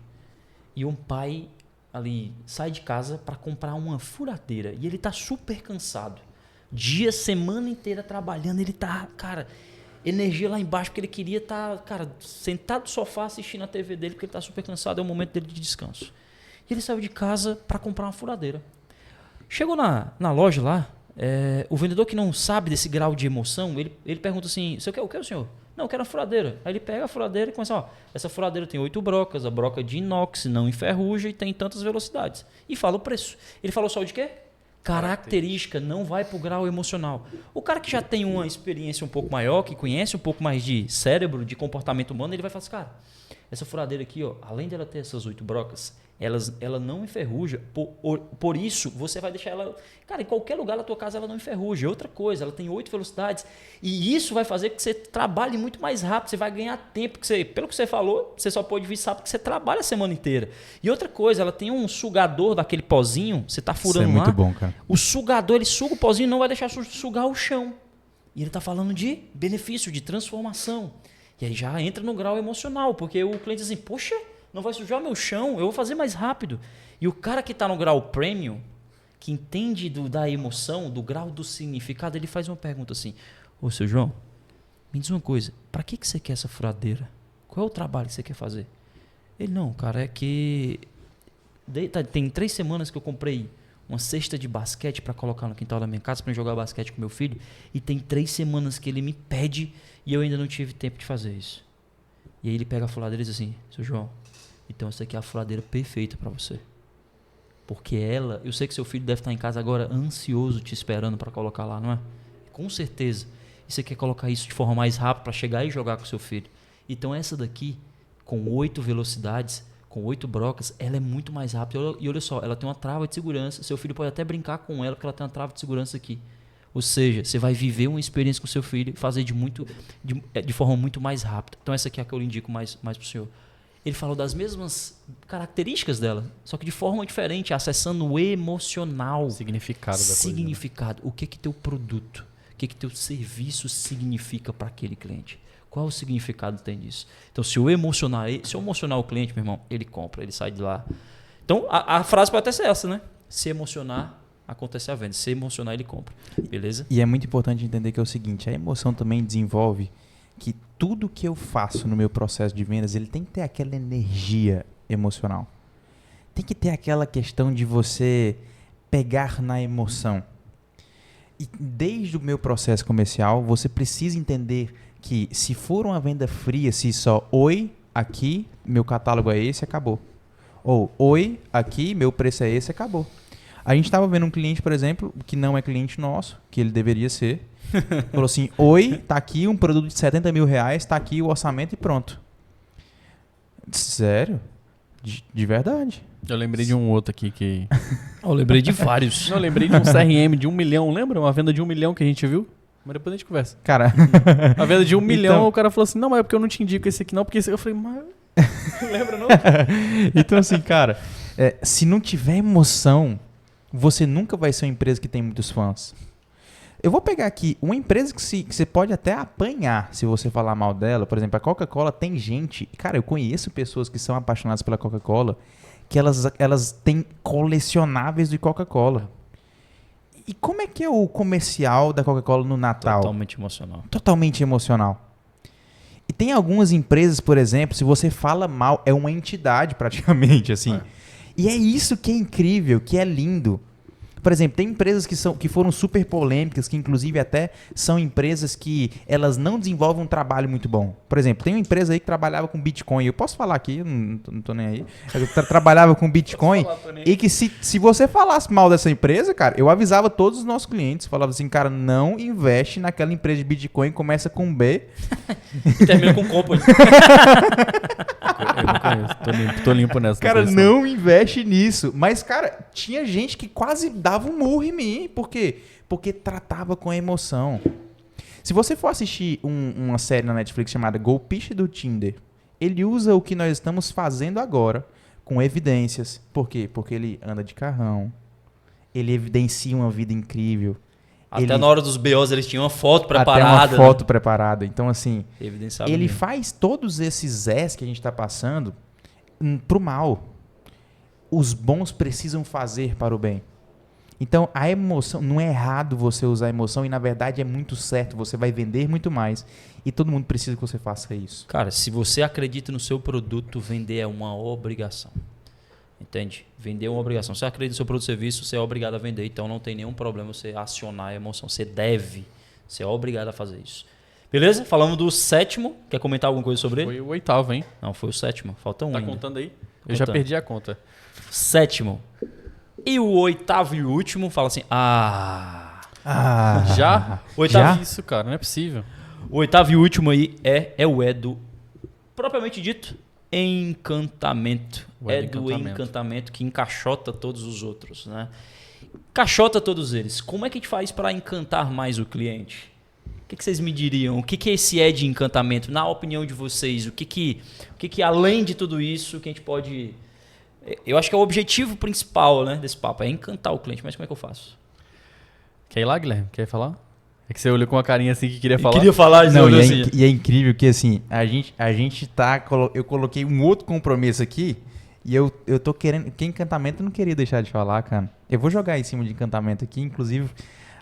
[SPEAKER 2] e um pai ali sai de casa para comprar uma furadeira e ele está super cansado. Dia, semana inteira trabalhando, ele tá, cara, energia lá embaixo, porque ele queria estar, cara, sentado no sofá assistindo a TV dele, porque ele tá super cansado, é o momento dele de descanso. E ele saiu de casa para comprar uma furadeira. Chegou na loja lá, o vendedor que não sabe desse grau de emoção, ele pergunta assim, você quer o que, senhor? Não, eu quero uma furadeira. Aí ele pega a furadeira e começa, ó, essa furadeira tem 8 brocas, a broca de inox, não enferruja e tem tantas velocidades. E fala o preço. Ele falou só de quê? Característica, não vai para o grau emocional. O cara que já tem uma experiência um pouco maior, que conhece um pouco mais de cérebro, de comportamento humano, ele vai falar assim, cara, essa furadeira aqui, ó, além dela ter essas 8 brocas, ela não enferruja. Por isso, você vai deixar ela... Cara, em qualquer lugar da tua casa ela não enferruja. Outra coisa, ela tem 8 velocidades. E isso vai fazer com que você trabalhe muito mais rápido. Você vai ganhar tempo. Pelo que você falou, você só pode vir sábado porque você trabalha a semana inteira. E outra coisa, ela tem um sugador daquele pozinho. Você está furando
[SPEAKER 3] Isso é
[SPEAKER 2] lá.
[SPEAKER 3] muito bom, cara.
[SPEAKER 2] O sugador, ele suga o pozinho e não vai deixar sugar o chão. E ele está falando de benefício, de transformação. E aí já entra no grau emocional. Porque o cliente diz assim, poxa... Não vai sujar meu chão, eu vou fazer mais rápido. E o cara que está no grau premium, que entende da emoção, do grau do significado, ele faz uma pergunta assim, ô seu João, me diz uma coisa, para que você quer essa furadeira? Qual é o trabalho que você quer fazer? Ele, não, cara, é que tem 3 semanas que eu comprei uma cesta de basquete para colocar no quintal da minha casa para jogar basquete com meu filho, e tem 3 semanas que ele me pede e eu ainda não tive tempo de fazer isso. E aí ele pega a furadeira e diz assim, seu João, então essa aqui é a furadeira perfeita para você. Porque eu sei que seu filho deve estar em casa agora ansioso te esperando para colocar lá, não é? Com certeza. E você quer colocar isso de forma mais rápida para chegar e jogar com seu filho. Então essa daqui, com 8 velocidades, com 8 brocas, ela é muito mais rápida. E olha só, ela tem uma trava de segurança. Seu filho pode até brincar com ela porque ela tem uma trava de segurança aqui. Ou seja, você vai viver uma experiência com seu filho e fazer de forma muito mais rápida. Então essa aqui é a que eu indico mais para o senhor. Ele falou das mesmas características dela, só que de forma diferente, acessando o emocional.
[SPEAKER 1] Significado da coisa.
[SPEAKER 2] Significado. O que teu produto, o que teu serviço significa para aquele cliente? Qual o significado tem disso? Então, se eu emocionar o cliente, meu irmão, ele compra, ele sai de lá. Então, a frase pode até ser essa, né? Se emocionar, acontece a venda. Se emocionar, ele compra. Beleza?
[SPEAKER 3] E é muito importante entender que é o seguinte, a emoção também desenvolve que tudo que eu faço no meu processo de vendas, ele tem que ter aquela energia emocional. Tem que ter aquela questão de você pegar na emoção. E desde o meu processo comercial, você precisa entender que se for uma venda fria, se só oi, aqui, meu catálogo é esse, acabou. Ou oi, aqui, meu preço é esse, acabou. A gente estava vendo um cliente, por exemplo, que não é cliente nosso, que ele deveria ser. Falou assim, oi, tá aqui um produto de 70 mil reais, tá aqui o orçamento e pronto. Sério? De verdade.
[SPEAKER 1] Eu lembrei de um outro aqui que...
[SPEAKER 2] Eu lembrei de vários.
[SPEAKER 1] Não, eu lembrei de um CRM de 1 milhão, lembra? Uma venda de 1 milhão que a gente viu? Mas depois a gente conversa.
[SPEAKER 3] Cara...
[SPEAKER 1] A venda de 1 milhão,
[SPEAKER 3] Então-
[SPEAKER 1] o cara falou assim, não, mas é porque eu não te indico esse aqui não, porque esse... Eu falei, mas... Lembra não?
[SPEAKER 3] Então assim, cara, se não tiver emoção, você nunca vai ser uma empresa que tem muitos fãs. Eu vou pegar aqui uma empresa que você pode até apanhar se você falar mal dela. Por exemplo, a Coca-Cola tem gente... Cara, eu conheço pessoas que são apaixonadas pela Coca-Cola, que elas têm colecionáveis de Coca-Cola. E como é que é o comercial da Coca-Cola no Natal?
[SPEAKER 2] Totalmente emocional.
[SPEAKER 3] Totalmente emocional. E tem algumas empresas, por exemplo, se você fala mal, é uma entidade praticamente, assim. E é isso que é incrível, que é lindo. Por exemplo, tem empresas que foram super polêmicas, que inclusive até são empresas que elas não desenvolvem um trabalho muito bom. Por exemplo, tem uma empresa aí que trabalhava com Bitcoin. Eu posso falar aqui, eu não tô nem aí. Eu trabalhava com Bitcoin e que se você falasse mal dessa empresa, cara, eu avisava todos os nossos clientes. Falava assim, cara, não investe naquela empresa de Bitcoin, começa com B.
[SPEAKER 2] E termina com company.
[SPEAKER 1] Eu não conheço, tô limpo nessa.
[SPEAKER 3] Cara,
[SPEAKER 1] conheço,
[SPEAKER 3] não investe nisso. Mas, cara, tinha gente que quase dava um murro em mim. Por quê? Porque tratava com emoção. Se você for assistir uma série na Netflix chamada Golpista do Tinder, ele usa o que nós estamos fazendo agora com evidências. Por quê? Porque ele anda de carrão. Ele evidencia uma vida incrível.
[SPEAKER 2] Até na hora dos BOs eles tinham uma foto preparada.
[SPEAKER 3] Até uma foto preparada. Então, assim,
[SPEAKER 2] Evidenciava
[SPEAKER 3] ele
[SPEAKER 2] mesmo.
[SPEAKER 3] faz todos esses S que a gente está passando pro mal. Os bons precisam fazer para o bem. Então, a emoção, não é errado você usar a emoção e, na verdade, é muito certo. Você vai vender muito mais e todo mundo precisa que você faça isso.
[SPEAKER 2] Cara, se você acredita no seu produto, vender é uma obrigação. Entende? Vender é uma obrigação. Se você acredita no seu produto ou serviço, você é obrigado a vender. Então não tem nenhum problema você acionar a emoção. Você deve. Você é obrigado a fazer isso. Beleza? Falamos do 7º. Quer comentar alguma coisa sobre ele?
[SPEAKER 1] Foi o 8º, hein?
[SPEAKER 2] Não, foi o 7º. Falta um
[SPEAKER 1] Tá
[SPEAKER 2] ainda.
[SPEAKER 1] contando aí? Eu
[SPEAKER 2] Contando.
[SPEAKER 1] já perdi a conta.
[SPEAKER 2] 7º. E o 8º e último fala assim...
[SPEAKER 1] Já?
[SPEAKER 2] Oitavo.
[SPEAKER 1] Isso, cara, não é possível.
[SPEAKER 2] O 8º e último aí é o E do... Propriamente dito... Encantamento.
[SPEAKER 1] O E
[SPEAKER 2] É
[SPEAKER 1] do
[SPEAKER 2] do
[SPEAKER 1] encantamento.
[SPEAKER 2] encantamento que encaixota todos os outros, né? Encaixota todos eles. Como é que a gente faz para encantar mais o cliente? O que vocês me diriam? O que esse é de encantamento? Na opinião de vocês, o que além de tudo isso, que a gente pode... Eu acho que é o objetivo principal, né, desse papo, é encantar o cliente. Mas como é que eu faço?
[SPEAKER 1] Quer ir lá, Guilherme? Quer falar? É que você olhou com uma carinha assim que queria falar.
[SPEAKER 2] Queria falar
[SPEAKER 3] Não,
[SPEAKER 2] assim.
[SPEAKER 3] e é incrível que assim, a gente tá. Eu coloquei um outro compromisso aqui e eu tô querendo. Que encantamento eu não queria deixar de falar, cara. Eu vou jogar em cima de encantamento aqui, inclusive,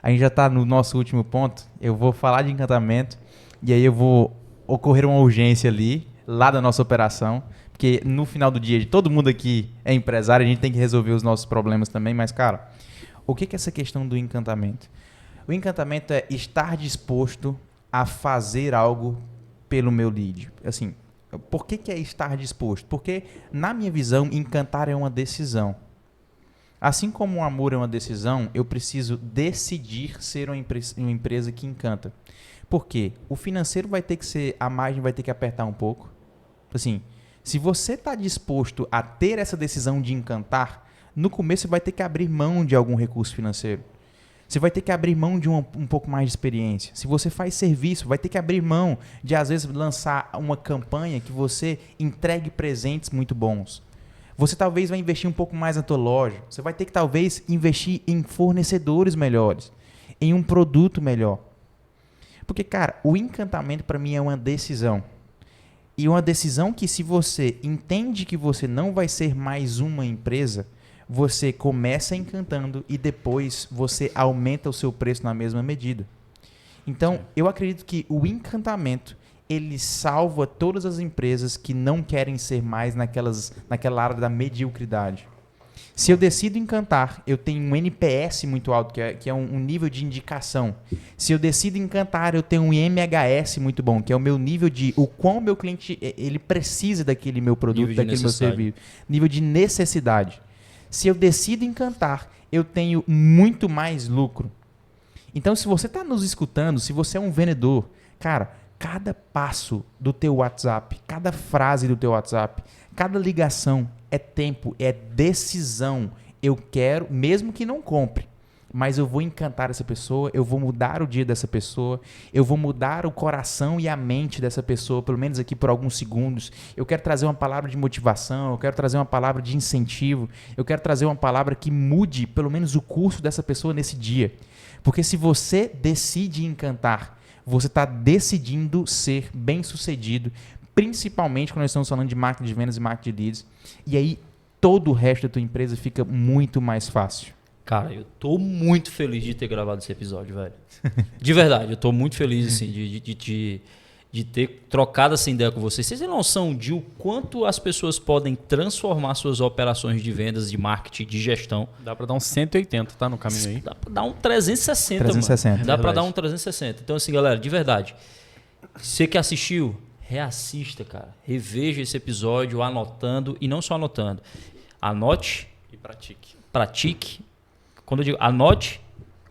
[SPEAKER 3] a gente já tá no nosso último ponto. Eu vou falar de encantamento e aí eu vou ocorrer uma urgência ali, lá da nossa operação. Porque no final do dia, todo mundo aqui é empresário, a gente tem que resolver os nossos problemas também, mas, cara, o que é essa questão do encantamento? O encantamento é estar disposto a fazer algo pelo meu lead. Assim, por que é estar disposto? Porque, na minha visão, encantar é uma decisão. Assim como o amor é uma decisão, eu preciso decidir ser uma empresa que encanta. Por quê? O financeiro vai ter que ser, a margem vai ter que apertar um pouco. Assim, se você está disposto a ter essa decisão de encantar, no começo você vai ter que abrir mão de algum recurso financeiro. Você vai ter que abrir mão de um pouco mais de experiência. Se você faz serviço, vai ter que abrir mão de, às vezes, lançar uma campanha que você entregue presentes muito bons. Você talvez vai investir um pouco mais na tua loja. Você vai ter que, talvez, investir em fornecedores melhores, em um produto melhor. Porque, cara, o encantamento, para mim, é uma decisão. E uma decisão que, se você entende que você não vai ser mais uma empresa, você começa encantando e depois você aumenta o seu preço na mesma medida. Então, eu acredito que o encantamento, ele salva todas as empresas que não querem ser mais naquela área da mediocridade. Se eu decido encantar, eu tenho um NPS muito alto, que é um nível de indicação. Se eu decido encantar, eu tenho um MHS muito bom, que é o meu nível de o quão meu cliente ele precisa daquele meu produto, daquele meu serviço. Nível de necessidade. Se eu decido encantar, eu tenho muito mais lucro. Então, se você está nos escutando, se você é um vendedor, cara, cada passo do teu WhatsApp, cada frase do teu WhatsApp, cada ligação é tempo, é decisão. Eu quero, mesmo que não compre, mas eu vou encantar essa pessoa, eu vou mudar o dia dessa pessoa, eu vou mudar o coração e a mente dessa pessoa, pelo menos aqui por alguns segundos. Eu quero trazer uma palavra de motivação, eu quero trazer uma palavra de incentivo, eu quero trazer uma palavra que mude pelo menos o curso dessa pessoa nesse dia. Porque se você decide encantar, você está decidindo ser bem-sucedido, principalmente quando nós estamos falando de marketing de vendas e marketing de leads. E aí todo o resto da tua empresa fica muito mais fácil.
[SPEAKER 2] Cara, eu tô muito feliz de ter gravado esse episódio, velho. De verdade, eu tô muito feliz, assim, de ter trocado essa ideia com vocês. Vocês têm noção de o quanto as pessoas podem transformar suas operações de vendas, de marketing, de gestão?
[SPEAKER 1] Dá pra dar um 180, tá no caminho aí?
[SPEAKER 2] Dá pra dar um 360,
[SPEAKER 3] 360.
[SPEAKER 2] mano. Dá pra dar um 360. Então, assim, galera, de verdade, você que assistiu, reassista, cara. Reveja esse episódio anotando, e não só anotando. Anote
[SPEAKER 1] E pratique.
[SPEAKER 2] Pratique. Quando eu digo anote,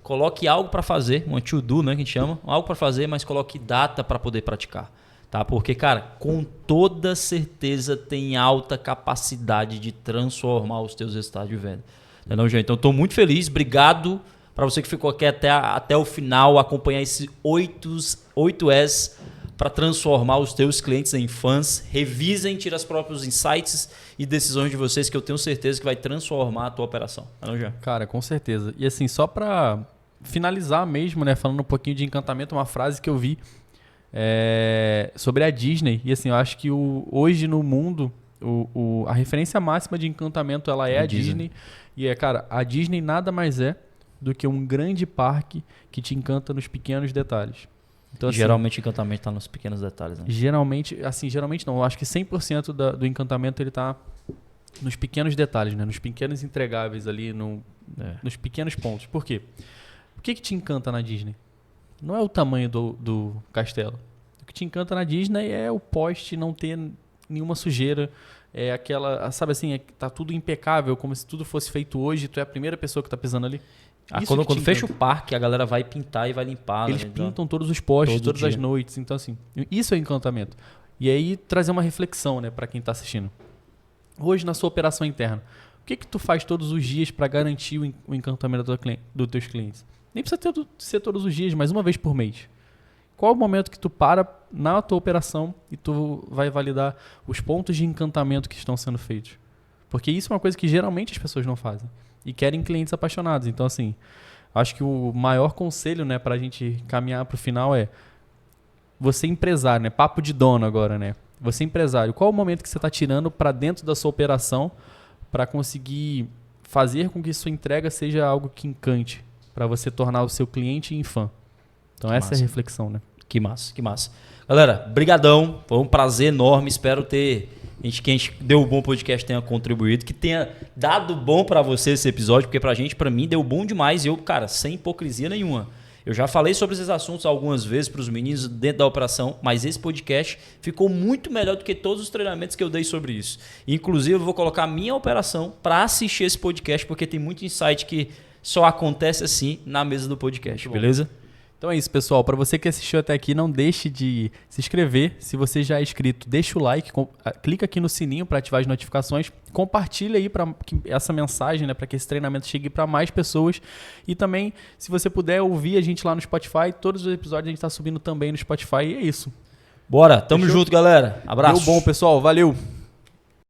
[SPEAKER 2] coloque algo para fazer, um to-do, né, que a gente chama, algo para fazer, mas coloque data para poder praticar, tá? Porque, cara, com toda certeza tem alta capacidade de transformar os teus resultados de venda. Entendeu, gente? Então, estou muito feliz, obrigado para você que ficou aqui até o final, acompanhar esse 8S para transformar os teus clientes em fãs. Revisem, tirem os próprios insights e decisões de vocês, que eu tenho certeza que vai transformar a tua operação. Não, já?
[SPEAKER 1] Cara, com certeza. E assim, só pra finalizar mesmo, né, falando um pouquinho de encantamento, uma frase que eu vi sobre a Disney. E assim, eu acho que hoje no mundo, a referência máxima de encantamento, ela é a Disney. E cara, a Disney nada mais é do que um grande parque que te encanta nos pequenos detalhes. Então, assim,
[SPEAKER 2] geralmente o encantamento está nos pequenos detalhes, né?
[SPEAKER 1] Geralmente não. Eu acho que 100% do encantamento ele tá nos pequenos detalhes, né? Nos pequenos entregáveis ali, nos pequenos pontos. Por quê? O que te encanta na Disney? Não é o tamanho do castelo. O que te encanta na Disney é o poste não ter nenhuma sujeira. É aquela, sabe assim, tá tudo impecável, como se tudo fosse feito hoje, tu é a primeira pessoa que tá pisando ali.
[SPEAKER 2] Quando fecha o parque, a galera vai pintar e vai limpar.
[SPEAKER 1] Eles
[SPEAKER 2] né?
[SPEAKER 1] pintam todos os postes,
[SPEAKER 2] Todo
[SPEAKER 1] todas
[SPEAKER 2] dia.
[SPEAKER 1] as noites. Então, assim, isso é encantamento. E aí, trazer uma reflexão, né, para quem está assistindo. Hoje, na sua operação interna, o que tu faz todos os dias para garantir o encantamento dos teus clientes? Nem precisa ser todos os dias, mas uma vez por mês. Qual é o momento que tu para na tua operação e tu vai validar os pontos de encantamento que estão sendo feitos? Porque isso é uma coisa que geralmente as pessoas não fazem. E querem clientes apaixonados. Então, assim, acho que o maior conselho, né, para a gente caminhar para o final é você empresário, né? Papo de dono agora, né? Você empresário, qual é o momento que você está tirando para dentro da sua operação para conseguir fazer com que sua entrega seja algo que encante, para você tornar o seu cliente em fã? Então,
[SPEAKER 2] Que
[SPEAKER 1] essa
[SPEAKER 2] massa.
[SPEAKER 1] é a reflexão, né?
[SPEAKER 2] Que massa, que massa. Galera, brigadão. Foi um prazer enorme. Espero que a gente deu um bom podcast tenha contribuído, que tenha dado bom pra você esse episódio, porque pra mim, deu bom demais. E eu, cara, sem hipocrisia nenhuma. Eu já falei sobre esses assuntos algumas vezes pros meninos dentro da operação, mas esse podcast ficou muito melhor do que todos os treinamentos que eu dei sobre isso. Inclusive, eu vou colocar a minha operação pra assistir esse podcast, porque tem muito insight que só acontece assim na mesa do podcast, beleza?
[SPEAKER 1] Então é isso, pessoal. Para você que assistiu até aqui, não deixe de se inscrever. Se você já é inscrito, deixa o like, clica aqui no sininho para ativar as notificações, compartilha aí para que essa mensagem, né, para que esse treinamento chegue para mais pessoas. E também, se você puder ouvir a gente lá no Spotify, todos os episódios a gente está subindo também no Spotify. E é isso.
[SPEAKER 2] Bora, tamo
[SPEAKER 1] Fechou?
[SPEAKER 2] junto, galera. Abraço.
[SPEAKER 1] Deu bom, pessoal. Valeu!